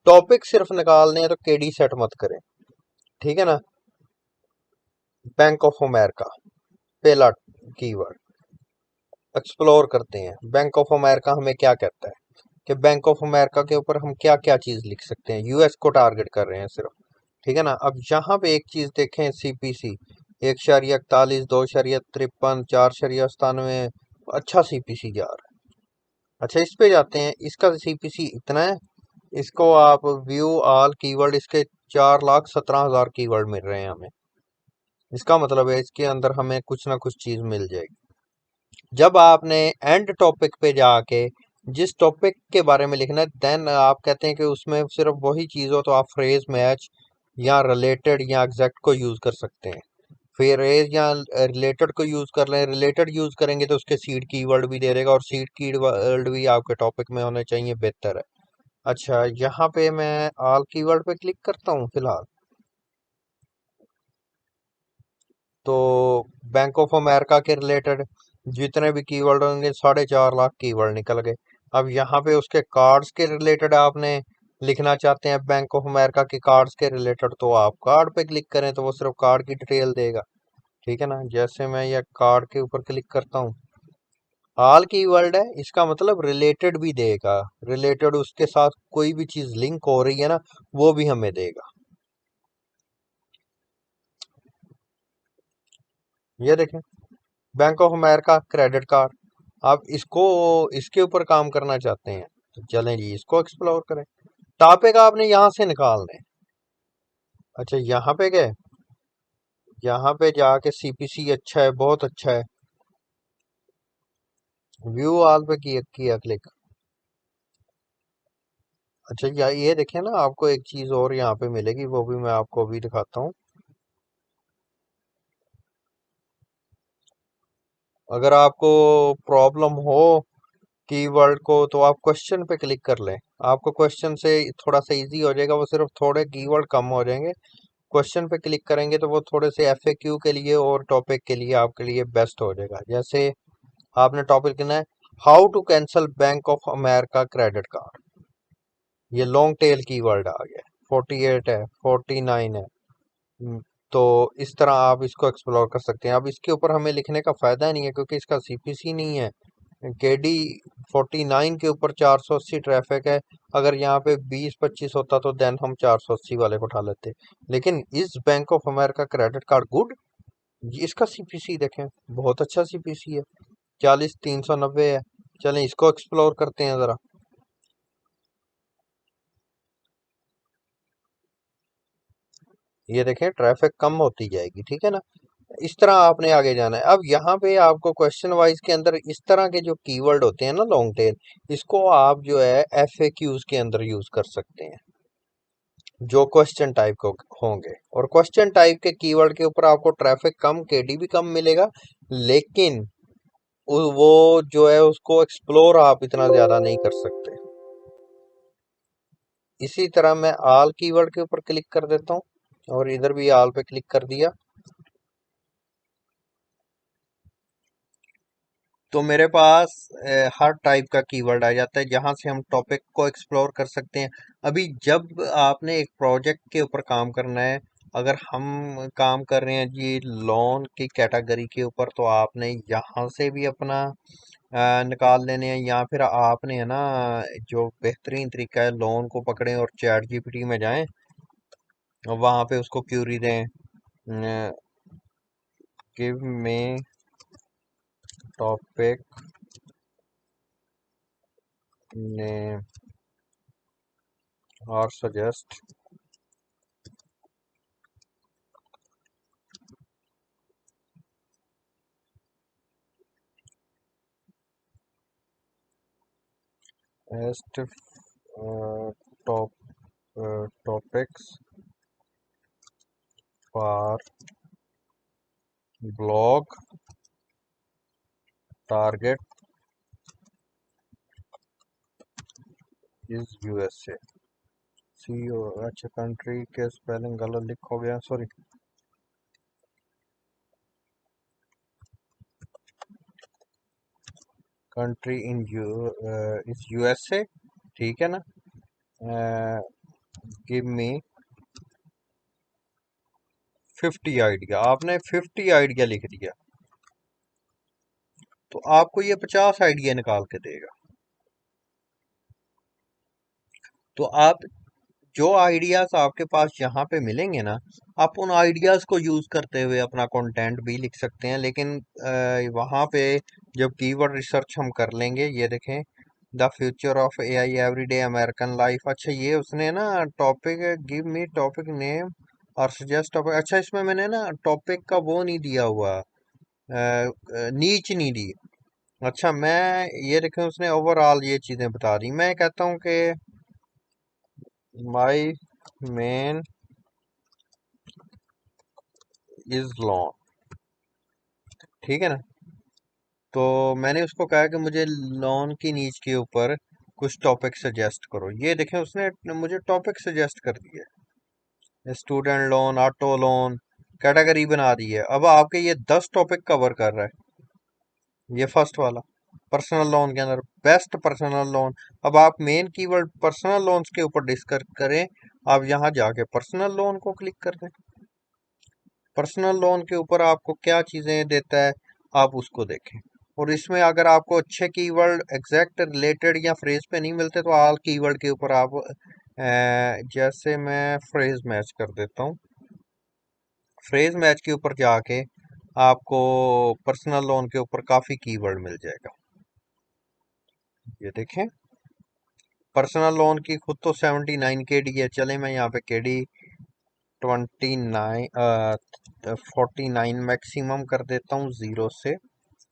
टॉपिक सिर्फ निकालने हैं तो केडी सेट मत करें, ठीक है ना। बैंक ऑफ अमेरिका पहला कीवर्ड एक्सप्लोर करते हैं। बैंक ऑफ अमेरिका हमें क्या कहता है कि बैंक ऑफ अमेरिका के ऊपर हम क्या क्या चीज लिख सकते हैं। यूएस को टारगेट कर रहे हैं सिर्फ, ठीक है ना। अब यहाँ पे एक चीज देखें, सीपीसी 1.41, 2.53, 4.97, अच्छा सीपीसी जा रहा है। अच्छा, इस पे जाते हैं, इसका सीपीसी इतना है। इसको आप व्यू ऑल कीवर्ड, इसके 4,17,000 कीवर्ड मिल रहे हैं हमें। इसका मतलब है इसके अंदर हमें कुछ ना कुछ चीज मिल जाएगी। जब आपने एंड टॉपिक पे जाके जिस टॉपिक के बारे में लिखना है, देन आप कहते हैं कि उसमें सिर्फ वही चीज हो, तो आप फ्रेज मैच या रिलेटेड या एग्जैक्ट को यूज कर सकते हैं। फ्रेज या रिलेटेड को यूज कर लें, रिलेटेड यूज करेंगे तो उसके सीड कीवर्ड भी दे देगा, और सीड कीवर्ड भी आपके टॉपिक में होने चाहिए, बेहतर है। अच्छा, यहाँ पे मैं ऑल कीवर्ड पे क्लिक करता हूँ फिलहाल, तो बैंक ऑफ अमेरिका के रिलेटेड जितने भी कीवर्ड होंगे 4.5 लाख कीवर्ड निकल गए। अब यहाँ पे उसके कार्ड्स के रिलेटेड आपने लिखना चाहते हैं, बैंक ऑफ अमेरिका के कार्ड्स के रिलेटेड, तो आप कार्ड पे क्लिक करें तो वो सिर्फ कार्ड की डिटेल देगा, ठीक है ना। जैसे मैं ये कार्ड के ऊपर क्लिक करता हूँ, ऑल कीवर्ड है, इसका मतलब रिलेटेड भी देगा, रिलेटेड उसके साथ कोई भी चीज लिंक हो रही है ना, वो भी हमें देगा। ये देखें, bank of America credit card. आप इसको, इसके ऊपर काम करना चाहते हैं तो चलें जी, इसको एक्सप्लोर करें। टॉपिक आपने यहाँ से निकालने हैं। अच्छा, यहाँ पे गए, यहाँ पे जाके सीपीसी अच्छा है, बहुत अच्छा है। व्यू ऑल पे किया क्लिक। अच्छा, ये देखें ना, आपको एक चीज और यहाँ पे मिलेगी, वो भी मैं आपको अभी दिखाता हूँ। अगर आपको प्रॉब्लम हो कीवर्ड को, तो आप क्वेश्चन पे क्लिक कर लें। आपको क्वेश्चन से थोड़ा सा इजी हो जाएगा, वो सिर्फ थोड़े कीवर्ड कम हो जाएंगे। क्वेश्चन पे क्लिक करेंगे तो वो थोड़े से एफएक्यू के लिए और टॉपिक के लिए आपके लिए बेस्ट हो जाएगा। जैसे आपने टॉपिक लिखना है, how to cancel bank of America credit card. ये लॉन्ग टेल कीवर्ड आ गया, 48 है, 49 है। हम्म, तो इस तरह आप इसको एक्सप्लोर कर सकते हैं। अब इसके ऊपर हमें लिखने का फायदा नहीं है, क्योंकि इसका सीपीसी नहीं है। केडी 49 के ऊपर 480 ट्रैफिक है। अगर यहाँ पे 20-25 होता तो देन हम 480 वाले को उठा लेते। लेकिन इस bank of America credit card good, इसका सीपीसी देखें, बहुत अच्छा सीपीसी है, 40,390 है। चलें इसको एक्सप्लोर करते हैं जरा। ये देखें, ट्रैफिक कम होती जाएगी, ठीक है ना। इस तरह आपने आगे जाना है। अब यहाँ पे आपको क्वेश्चन वाइज के अंदर इस तरह के जो कीवर्ड होते हैं ना लॉन्ग टेल, इसको आप जो है एफएक्यूज के अंदर यूज कर सकते हैं, जो क्वेश्चन टाइप को होंगे। और क्वेश्चन टाइप के कीवर्ड के ऊपर आपको ट्रैफिक कम, केडी भी कम मिलेगा, लेकिन वो जो है उसको एक्सप्लोर आप इतना ज्यादा नहीं कर सकते। इसी तरह मैं आल कीवर्ड के ऊपर क्लिक कर देता हूँ, और इधर भी आल पे क्लिक कर दिया, तो मेरे पास हर टाइप का कीवर्ड आ जाता है, जहां से हम टॉपिक को एक्सप्लोर कर सकते हैं। अभी जब आपने एक प्रोजेक्ट के ऊपर काम करना है, अगर हम काम कर रहे हैं जी लोन की कैटेगरी के ऊपर, तो आपने यहाँ से भी अपना निकाल लेने हैं, या फिर आपने है ना, जो बेहतरीन तरीका है, लोन को पकड़ें और चैट जीपीटी में जाएं, वहां पे उसको क्यूरी दें, गिव मी टॉपिक नेम और suggest best top topics for blog target is USA. CO, अच्छा कंट्री के स्पेलिंग गलत लिखो गया, sorry. Country in you is USA, ठीक है ना। गिव मी 50 आइडिया, आपने 50 आइडिया लिख दिया, तो आपको ये 50 आइडिया निकाल के देगा। तो आप जो आइडियाज आपके पास यहाँ पे मिलेंगे ना, आप उन आइडियाज को यूज करते हुए अपना कंटेंट भी लिख सकते हैं। लेकिन वहाँ पे जब कीवर्ड रिसर्च हम कर लेंगे, ये देखें, the future of AI everyday American life. अच्छा, ये उसने ना topic, give me topic name और सजेस्ट टॉपिक। अच्छा, इसमें मैंने ना टॉपिक का वो नहीं दिया हुआ, नीच नहीं दी। अच्छा, मैं ये देखें, उसने ओवरऑल ये चीजें बता दी। मैं कहता हूँ कि माई मेन इज लॉन, ठीक है ना। तो मैंने उसको कहा कि मुझे लोन की नीच के ऊपर कुछ टॉपिक सजेस्ट करो। ये देखें, उसने मुझे टॉपिक सजेस्ट कर दिए, student loan, auto loan, category बना दी है। अब आपके ये 10 टॉपिक कवर कर रहा है। ये फर्स्ट वाला पर्सनल लोन के अंदर बेस्ट पर्सनल लोन। अब आप मेन कीवर्ड पर्सनल लोन्स के ऊपर डिस्कस करें, आप यहाँ जाके पर्सनल लोन को क्लिक कर दें। पर्सनल लोन के ऊपर आपको क्या चीजें देता है, आप उसको देखें। और इसमें अगर आपको अच्छे कीवर्ड एग्जैक्ट रिलेटेड या फ्रेज पे नहीं मिलते तो ऑल कीवर्ड के ऊपर आप जैसे मैं फ्रेज मैच कर देता हूँ। फ्रेज मैच के ऊपर जाके आपको पर्सनल लोन के ऊपर काफी कीवर्ड मिल जाएगा। ये देखें, पर्सनल लोन की खुद तो 79 KD है। चले मैं यहाँ पे KD 49 मैक्सिमम कर देता हूँ जीरो से।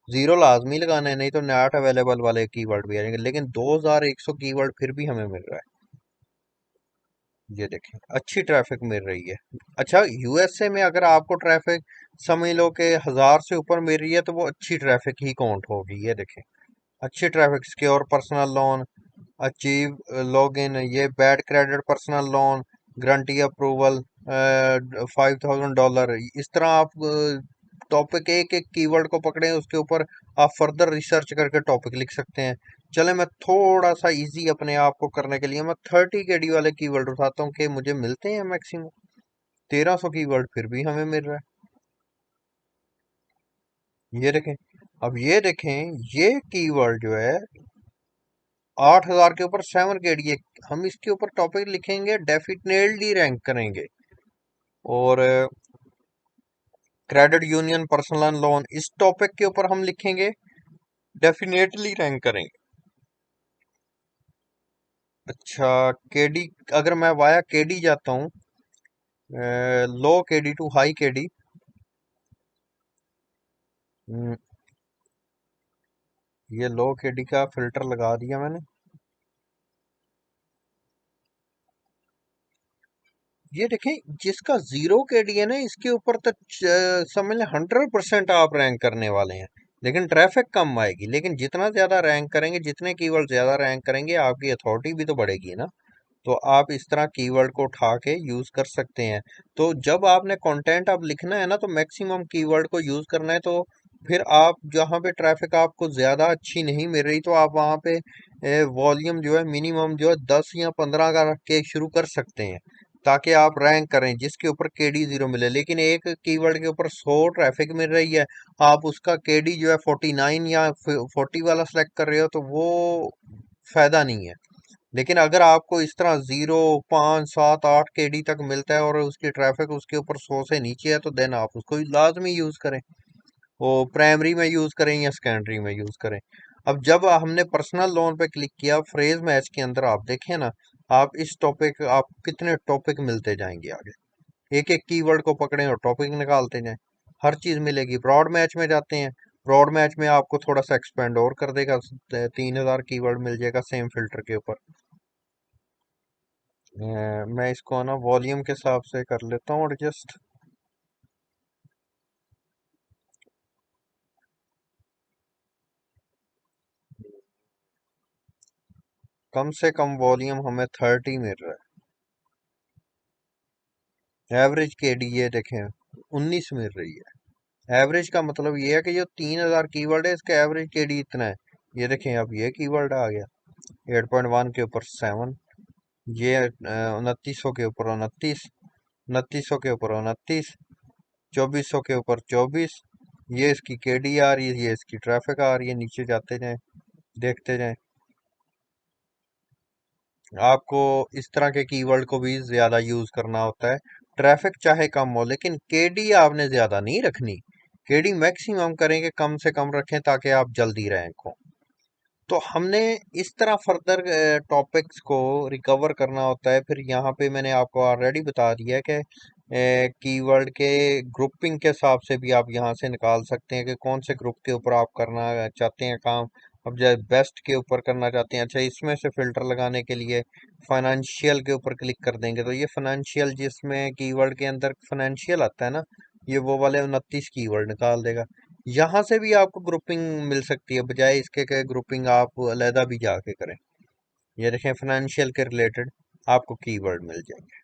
जीरो लाजमी लगाना है, नहीं तो नॉट अवेलेबल वाले कीवर्ड भी आ जाएंगे, लेकिन 2100 कीवर्ड फिर भी हमें मिल रहा है। ये देखें, अच्छी ट्रैफिक मिल रही है। अच्छा, यूएसए में अगर आपको ट्रैफिक समझ लो कि 1000 से ऊपर मिल रही है तो वो अच्छी ट्रैफिक ही काउंट होगी। ये देखें, अच्छी traffic, secure personal loan, achieve login, ये bad credit personal loan, guarantee approval, $5000। इस तरह आप टॉपिक एक एक कीवर्ड को पकड़े, उसके ऊपर आप फर्दर रिसर्च करके टॉपिक लिख सकते हैं। चले मैं थोड़ा सा इजी अपने आप को करने के लिए मैं 30 KD वाले कीवर्ड उठाता हूँ कि मुझे मिलते हैं मैक्सिमम 1300 कीवर्ड फिर भी हमें मिल रहा है। ये देखें, अब ये देखें, ये कीवर्ड जो है 8000 के ऊपर 7 KD, हम इसके ऊपर टॉपिक लिखेंगे डेफिनेटली रैंक करेंगे। और क्रेडिट यूनियन पर्सनल लोन, इस टॉपिक के ऊपर हम लिखेंगे डेफिनेटली रैंक करेंगे। अच्छा, केडी, अगर मैं वाया केडी जाता हूँ, लो केडी टू हाई केडी, ये लो केडी का फिल्टर लगा दिया मैंने। ये देखें, जिसका 0 KD है ना, इसके ऊपर तो समझ लें 100% आप रैंक करने वाले हैं, लेकिन ट्रैफिक कम आएगी। लेकिन जितना ज्यादा रैंक करेंगे, जितने कीवर्ड ज्यादा रैंक करेंगे, आपकी अथॉरिटी भी तो बढ़ेगी ना। तो आप इस तरह कीवर्ड को उठा के यूज कर सकते हैं। तो जब आपने कंटेंट अब लिखना है ना, तो मैक्सिमम कीवर्ड को यूज करना है। तो फिर आप जहाँ पे ट्रैफिक आपको ज्यादा अच्छी नहीं मिल रही, तो आप वहाँ पे वॉल्यूम जो है मिनिमम जो है 10 या 15 का रख के शुरू कर सकते हैं, ताकि आप रैंक करें जिसके ऊपर केडी जीरो मिले। लेकिन एक कीवर्ड के ऊपर 100 ट्रैफिक मिल रही है, आप उसका केडी जो है 49 या 40 वाला सेलेक्ट कर रहे हो, तो वो फायदा नहीं है। लेकिन अगर आपको इस तरह 0, 5, 7, 8 KD तक मिलता है और उसकी ट्रैफिक उसके ऊपर 100 से नीचे है, तो देन आप उसको लाजमी यूज करें। वो प्राइमरी में यूज करें या सेकेंडरी में यूज करें। अब जब हमने पर्सनल लोन पे क्लिक किया, फ्रेज मैच के अंदर आप देखें ना, आप इस टॉपिक, आप कितने टॉपिक मिलते जाएंगे आगे। एक एक कीवर्ड को पकड़ें और टॉपिक निकालते जाएं, हर चीज मिलेगी। ब्रॉड मैच में जाते हैं, ब्रॉड मैच में आपको थोड़ा सा एक्सपेंड और कर देगा, 3000 कीवर्ड मिल जाएगा सेम फिल्टर के ऊपर। मैं इसको ना वॉल्यूम के हिसाब से कर लेता हूँ एडजस्ट। कम से कम वॉल्यूम हमें 30 मिल रहा है। एवरेज केडी ये देखें 19 मिल रही है। एवरेज का मतलब ये है कि जो 3000 कीवर्ड है, इसका एवरेज केडी इतना है। ये देखें, अब ये कीवर्ड आ गया 8.1 के ऊपर 7, ये 2900 के ऊपर 29, 2900 के ऊपर 29, 2400 के ऊपर 24। ये इसकी केडी आ रही है, ये इसकी ट्रैफिक आ रही है। नीचे जाते जाएं, देखते जाएं। आपको इस तरह के कीवर्ड को भी ज्यादा यूज करना होता है। ट्रैफिक चाहे कम हो, लेकिन केडी आपने ज्यादा नहीं रखनी। केडी मैक्सिमम करेंगे, कम से कम रखें ताकि आप जल्दी रैंक हो। तो हमने इस तरह फर्दर टॉपिक्स को रिकवर करना होता है। फिर यहाँ पे मैंने आपको ऑलरेडी बता दिया है कि कीवर्ड के ग्रुपिंग के हिसाब से भी आप यहाँ से निकाल सकते हैं कि कौन से ग्रुप के ऊपर आप करना चाहते हैं काम। अब जैसे बेस्ट के ऊपर करना चाहते हैं, अच्छा इसमें से फिल्टर लगाने के लिए फाइनेंशियल के ऊपर क्लिक कर देंगे, तो ये फाइनेंशियल, जिसमें कीवर्ड के अंदर फाइनेंशियल आता है ना, ये वो वाले 29 कीवर्ड निकाल देगा। यहाँ से भी आपको ग्रुपिंग मिल सकती है, बजाय इसके के ग्रुपिंग आप अलहदा भी जाके करें। ये देखें, फाइनेंशियल के रिलेटेड आपको कीवर्ड मिल जाएंगे।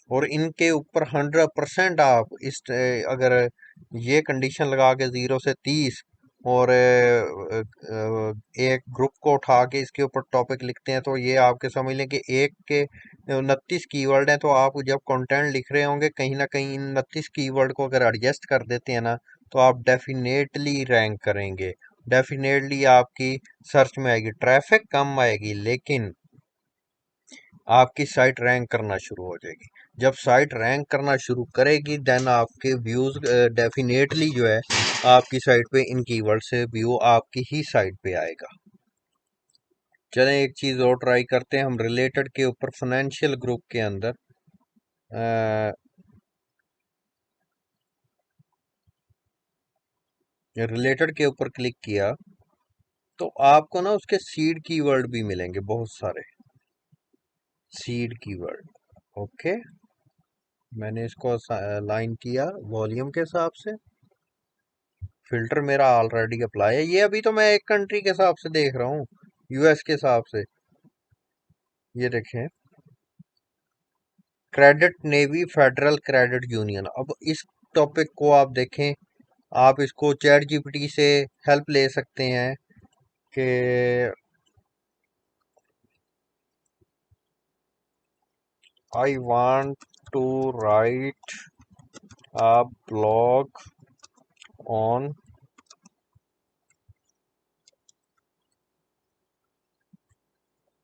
और इनके ऊपर 100% आप इस अगर ये कंडीशन लगा के 0 से 30 और एक ग्रुप को उठा के इसके ऊपर टॉपिक लिखते हैं, तो ये आपके समझ लें कि एक के 29 कीवर्ड हैं। तो आप जब कंटेंट लिख रहे होंगे, कहीं ना कहीं इन 29 कीवर्ड को अगर एडजस्ट कर देते हैं ना, तो आप डेफिनेटली रैंक करेंगे, डेफिनेटली आपकी सर्च में आएगी, ट्रैफिक कम आएगी लेकिन आपकी साइट रैंक करना शुरू हो जाएगी। जब साइट रैंक करना शुरू करेगी देन आपके व्यूज डेफिनेटली जो है आपकी साइट पे इन कीवर्ड से व्यू आपकी ही साइट पे आएगा। चलें एक चीज और ट्राई करते हैं हम रिलेटेड के ऊपर। फाइनेंशियल ग्रुप के अंदर रिलेटेड के ऊपर क्लिक किया तो आपको ना उसके सीड कीवर्ड भी मिलेंगे, बहुत सारे सीड कीवर्ड। ओके, मैंने इसको लाइन किया वॉल्यूम के हिसाब से। फिल्टर मेरा ऑलरेडी अप्लाई है, ये अभी तो मैं एक कंट्री के हिसाब से देख रहा हूँ, यूएस के हिसाब से। ये देखें, credit navy federal credit union. अब इस टॉपिक को आप देखें, आप इसको चैट जीपीटी से हेल्प ले सकते हैं कि I want to write a blog on,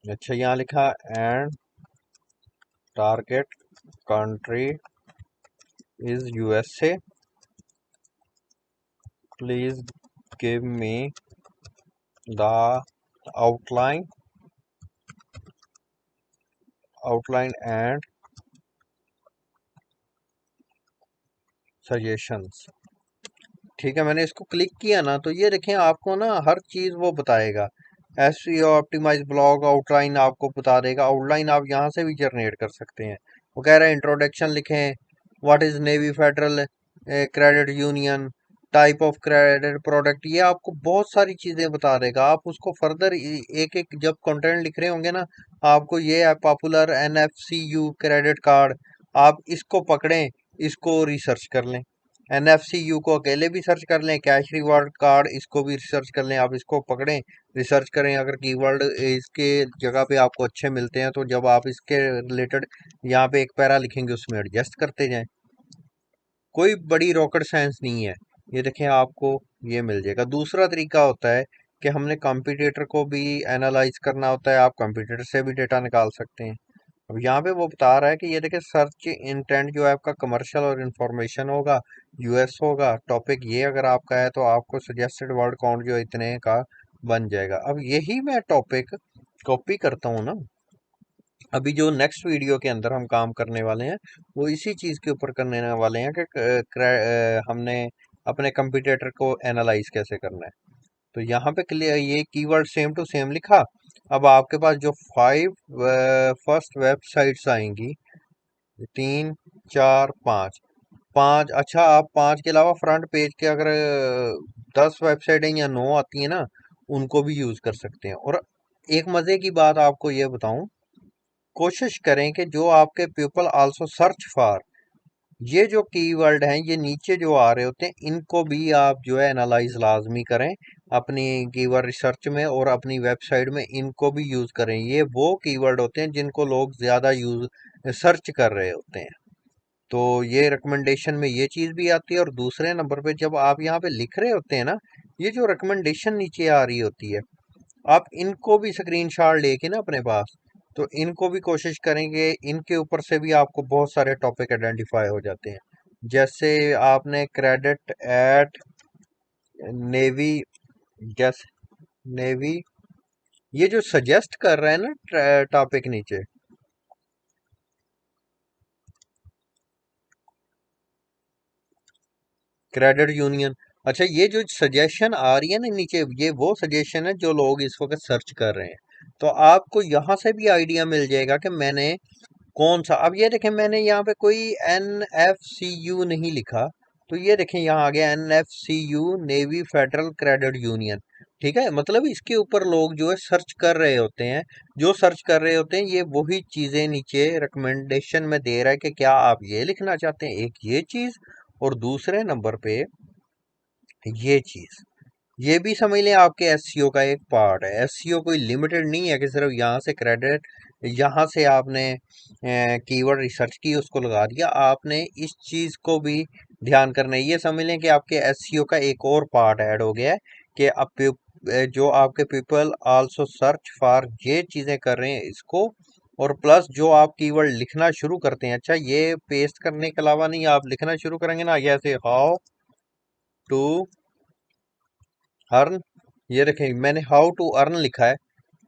अच्छा यहाँ लिखा and target country is USA, please give me the outline and suggestions. ठीक है, मैंने इसको क्लिक किया ना तो ये देखें आपको ना हर चीज वो बताएगा। एसईओ ऑप्टिमाइज ब्लॉग आउटलाइन आपको बता देगा, आउटलाइन आप यहाँ से भी जनरेट कर सकते हैं। वो कह रहा है इंट्रोडक्शन लिखें, what is navy federal credit union, type of credit product, ये आपको बहुत सारी चीजें बता देगा। आप उसको फर्दर एक एक जब कंटेंट लिख रहे होंगे ना, आपको ये है पॉपुलर एनएफसीयू क्रेडिट कार्ड, आप इसको पकड़ें, इसको रिसर्च कर लें। एनएफसीयू को अकेले भी सर्च कर लें, कैश रिवार्ड कार्ड इसको भी रिसर्च कर लें। आप इसको पकड़ें, रिसर्च करें, अगर कीवर्ड इसके जगह पे आपको अच्छे मिलते हैं तो जब आप इसके रिलेटेड यहाँ पे एक पैरा लिखेंगे उसमें एडजस्ट करते जाएं। कोई बड़ी रॉकेट साइंस नहीं है। ये देखें आपको ये मिल जाएगा। दूसरा तरीका होता है कि हमने कंपटीटर को भी एनालाइज करना होता है, आप कंपटीटर से भी डेटा निकाल सकते हैं। अब यहाँ पे वो बता रहा है कि ये देखिए सर्च इंटेंट जो है आपका कमर्शियल और इंफॉर्मेशन होगा, यूएस होगा, टॉपिक ये अगर आपका है तो आपको सजेस्टेड वर्ड काउंट जो इतने का बन जाएगा। अब यही मैं टॉपिक कॉपी करता हूँ ना, अभी जो नेक्स्ट वीडियो के अंदर हम काम करने वाले हैं वो इसी चीज के ऊपर करने वाले हैं कि हमने अपने कंपटीटर को एनालाइज कैसे करना है। तो यहाँ पे क्लियर ये कीवर्ड सेम टू सेम लिखा। अब आपके पास जो 5 फर्स्ट वेबसाइट्स आएंगी, 3 4 5, 5, अच्छा आप 5 के अलावा फ्रंट पेज के अगर 10 वेबसाइटें या 9 आती हैं ना, उनको भी यूज कर सकते हैं। और एक मजे की बात आपको ये बताऊं, कोशिश करें कि जो आपके पीपल आल्सो सर्च फॉर, ये जो कीवर्ड हैं ये नीचे जो आ रहे होते हैं इनको भी आप जो है एनालाइज लाजमी करें अपनी कीवर्ड रिसर्च में, और अपनी वेबसाइट में इनको भी यूज करें। ये वो कीवर्ड होते हैं जिनको लोग ज्यादा यूज सर्च कर रहे होते हैं। तो ये रिकमेंडेशन में ये चीज भी आती है। और दूसरे नंबर पे जब आप यहाँ पे लिख रहे होते हैं ना, ये जो रिकमेंडेशन नीचे आ रही होती है, आप इनको भी स्क्रीनशॉट लेके ना अपने पास, तो इनको भी कोशिश करेंगे, इनके ऊपर से भी आपको बहुत सारे टॉपिक आइडेंटिफाई हो जाते हैं। जैसे आपने क्रेडिट एट नेवी, जैस नेवी, ये जो सजेस्ट कर रहा है ना टॉपिक नीचे, क्रेडिट यूनियन, अच्छा ये जो सजेशन आ रही है ना नीचे, ये वो सजेशन है जो लोग इस वक्त सर्च कर रहे हैं। तो आपको यहाँ से भी आइडिया मिल जाएगा कि मैंने कौन सा। अब ये देखें मैंने यहाँ पे कोई एनएफसीयू नहीं लिखा, तो ये देखें यहाँ आ गया एनएफसीयू नेवी फेडरल क्रेडिट यूनियन। ठीक है, मतलब इसके ऊपर लोग जो है सर्च कर रहे होते हैं, जो सर्च कर रहे होते हैं ये वही चीजें नीचे रिकमेंडेशन में दे रहा है कि क्या आप ये लिखना चाहते हैं, एक ये चीज, और दूसरे नंबर पे ये चीज। ये भी समझ लें आपके एससीओ का एक पार्ट है। एससीओ कोई लिमिटेड नहीं है कि सिर्फ यहाँ से क्रेडिट, यहाँ से आपने कीवर्ड रिसर्च की उसको लगा दिया, आपने इस चीज को भी ध्यान करना है। ये समझ लें कि आपके एसईओ का एक और पार्ट ऐड हो गया है कि अब जो आपके पीपल आल्सो सर्च फॉर ये चीजें कर रहे हैं इसको, और प्लस जो आप कीवर्ड लिखना शुरू करते हैं, अच्छा ये पेस्ट करने के अलावा नहीं, आप लिखना शुरू करेंगे ना, जैसे हाउ टू अर्न, ये देखें मैंने हाउ टू अर्न लिखा है,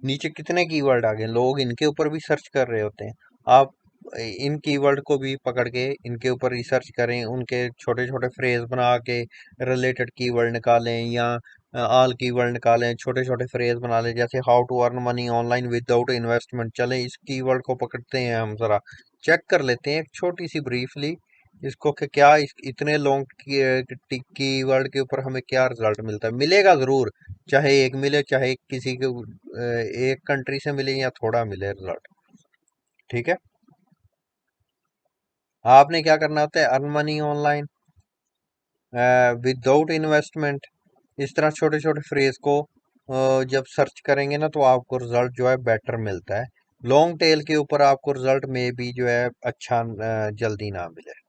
नीचे कितने कीवर्ड आ गए, लोग इनके ऊपर भी सर्च कर रहे होते हैं। आप इन कीवर्ड को भी पकड़ के इनके ऊपर रिसर्च करें, उनके छोटे छोटे फ्रेज बना के रिलेटेड कीवर्ड निकालें, या ऑल कीवर्ड निकालें, छोटे छोटे फ्रेज बना लें, जैसे how to earn money online without investment. चलें इस कीवर्ड को पकड़ते हैं, हम जरा चेक कर लेते हैं एक छोटी सी ब्रीफली इसको कि क्या इतने लॉन्ग कीवर्ड के ऊपर हमें क्या रिजल्ट मिलता है। मिलेगा जरूर, चाहे एक मिले, चाहे किसी के एक कंट्री से मिले या थोड़ा मिले रिजल्ट। ठीक है, आपने क्या करना होता है, earn money online without investment, इस तरह छोटे छोटे फ्रेज को जब सर्च करेंगे ना, तो आपको रिजल्ट जो है बेटर मिलता है। लॉन्ग टेल के ऊपर आपको रिजल्ट में भी जो है अच्छा जल्दी ना मिले।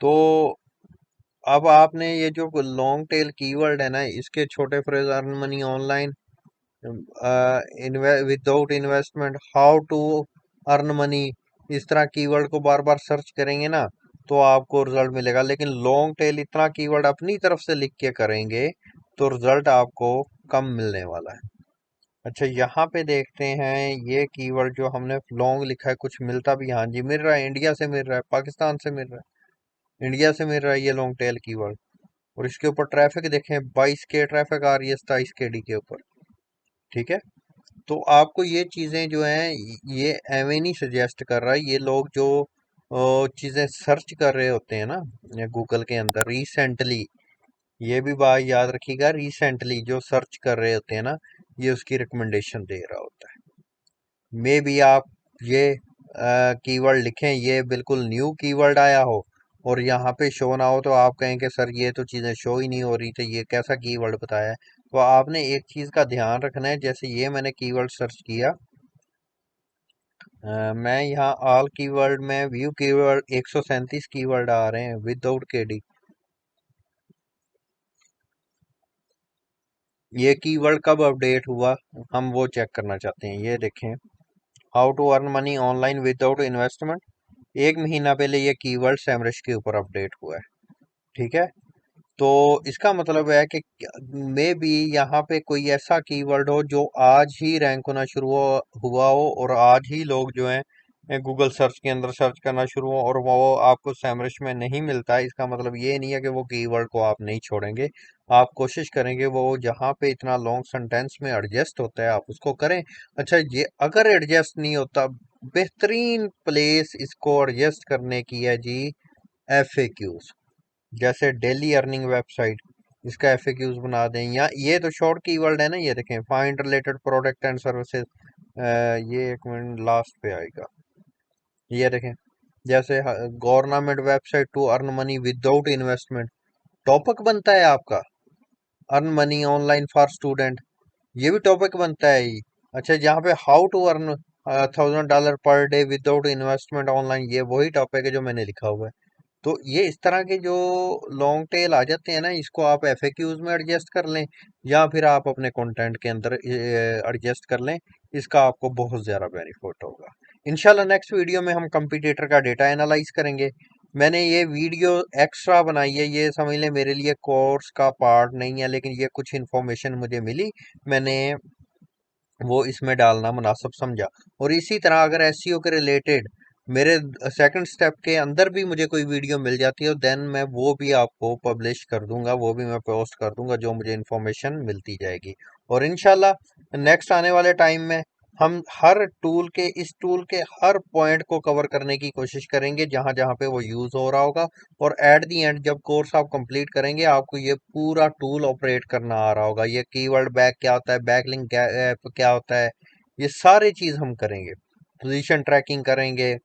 तो अब आपने ये जो लॉन्ग टेल कीवर्ड है ना, इसके छोटे phrase, earn money online without investment, how to earn money, इस तरह कीवर्ड को बार बार सर्च करेंगे ना, तो आपको रिजल्ट मिलेगा। लेकिन लॉन्ग टेल इतना कीवर्ड अपनी तरफ से लिख के करेंगे तो रिजल्ट आपको कम मिलने वाला है। अच्छा, यहाँ पे देखते हैं ये कीवर्ड जो हमने लॉन्ग लिखा है, कुछ मिलता भी, हाँ जी मिल रहा है, इंडिया से मिल रहा है, पाकिस्तान से मिल रहा है, इंडिया से मिल रहा है ये लॉन्ग टेल कीवर्ड। और इसके ऊपर ट्रैफिक देखें, 22K ट्रैफिक आ रही है 27KD के ऊपर। ठीक है, तो आपको ये चीजें जो हैं, ये एवं नहीं सजेस्ट कर रहा है, ये लोग जो चीजें सर्च कर रहे होते हैं ना गूगल के अंदर रिसेंटली, ये भी बात याद रखिएगा, रिसेंटली जो सर्च कर रहे होते हैं ना, ये उसकी रिकमेंडेशन दे रहा होता है। मे बी आप ये कीवर्ड लिखें, ये बिल्कुल न्यू कीवर्ड आया हो और यहाँ पे शो ना हो, तो आप कहें कि सर ये तो चीज़ें शो ही नहीं हो रही थी, ये कैसा कीवर्ड बताया है। तो आपने एक चीज़ का ध्यान रखना है, जैसे ये मैंने कीवर्ड सर्च किया, मैं यहाँ ऑल कीवर्ड में व्यू कीवर्ड 137 कीवर्ड आ रहे हैं विदाउट केडी। ये कीवर्ड कब अपडेट हुआ, हम वो चेक करना चाहते हैं। ये देखें, how to earn money online without investment, 1 महीना पहले ये कीवर्ड सैमरश के ऊपर अपडेट हुआ है। ठीक है, तो इसका मतलब है कि मे बी यहाँ पे कोई ऐसा कीवर्ड हो जो आज ही रैंक होना शुरू हुआ हो, और आज ही लोग जो हैं गूगल सर्च के अंदर सर्च करना शुरू हो, और वो आपको सैमरश में नहीं मिलता है। इसका मतलब ये नहीं है कि वो कीवर्ड को आप नहीं छोड़ेंगे, आप कोशिश करेंगे वो जहाँ पे इतना लॉन्ग सेंटेंस में एडजस्ट होता है आप उसको करें। अच्छा, ये अगर एडजस्ट नहीं होता, बेहतरीन प्लेस इसको एडजस्ट करने की है जी, FAQs। जैसे डेली अर्निंग वेबसाइट, इसका FAQs बना दें, या ये तो शॉर्ट कीवर्ड है ना, ये देखें find related product and services, ये एक मिनट लास्ट पे आएगा, ये देखें जैसे government website to earn money without investment, topic बनता है आपका earn money online for student, ये भी टॉपिक बनता है ही। अच्छा, जहाँ पे how to earn $1000 per day without investment online, ये वही टॉपिक है जो मैंने लिखा हुआ है। तो ये इस तरह के जो लॉन्ग टेल आ जाते हैं ना, इसको आप FAQs में एडजस्ट कर लें, या फिर आप अपने कंटेंट के अंदर एडजस्ट कर लें, इसका आपको बहुत ज़्यादा बेनिफिट होगा। इंशाल्लाह नेक्स्ट वीडियो में हम कंपटीटर का डेटा एनालाइज करेंगे। मैंने ये वीडियो एक्स्ट्रा बनाई है, ये समझ लें मेरे लिए कोर्स का पार्ट नहीं है, लेकिन ये कुछ इन्फॉर्मेशन मुझे मिली, मैंने वो इसमें डालना मुनासिब समझा। और इसी तरह अगर SEO के रिलेटेड मेरे सेकंड स्टेप के अंदर भी मुझे कोई वीडियो मिल जाती है, देन मैं वो भी आपको पब्लिश कर दूंगा, वो भी मैं पोस्ट कर दूंगा, जो मुझे इन्फॉर्मेशन मिलती जाएगी। और इंशाल्लाह नेक्स्ट आने वाले टाइम में हम हर टूल के, इस टूल के हर पॉइंट को कवर करने की कोशिश करेंगे जहां जहां पे वो यूज हो रहा होगा। और एट दी एंड जब कोर्स आप कंप्लीट करेंगे, आपको ये पूरा टूल ऑपरेट करना आ रहा होगा, ये कीवर्ड बैक क्या होता है, बैकलिंक क्या होता है, ये सारी चीज हम करेंगे, पोजीशन ट्रैकिंग करेंगे,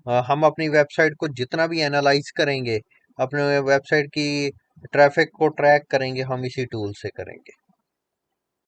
हम अपनी वेबसाइट को जितना भी एनालाइज करेंगे, अपने वेबसाइट की ट्रैफिक को ट्रैक करेंगे, हम इसी टूल से करेंगे।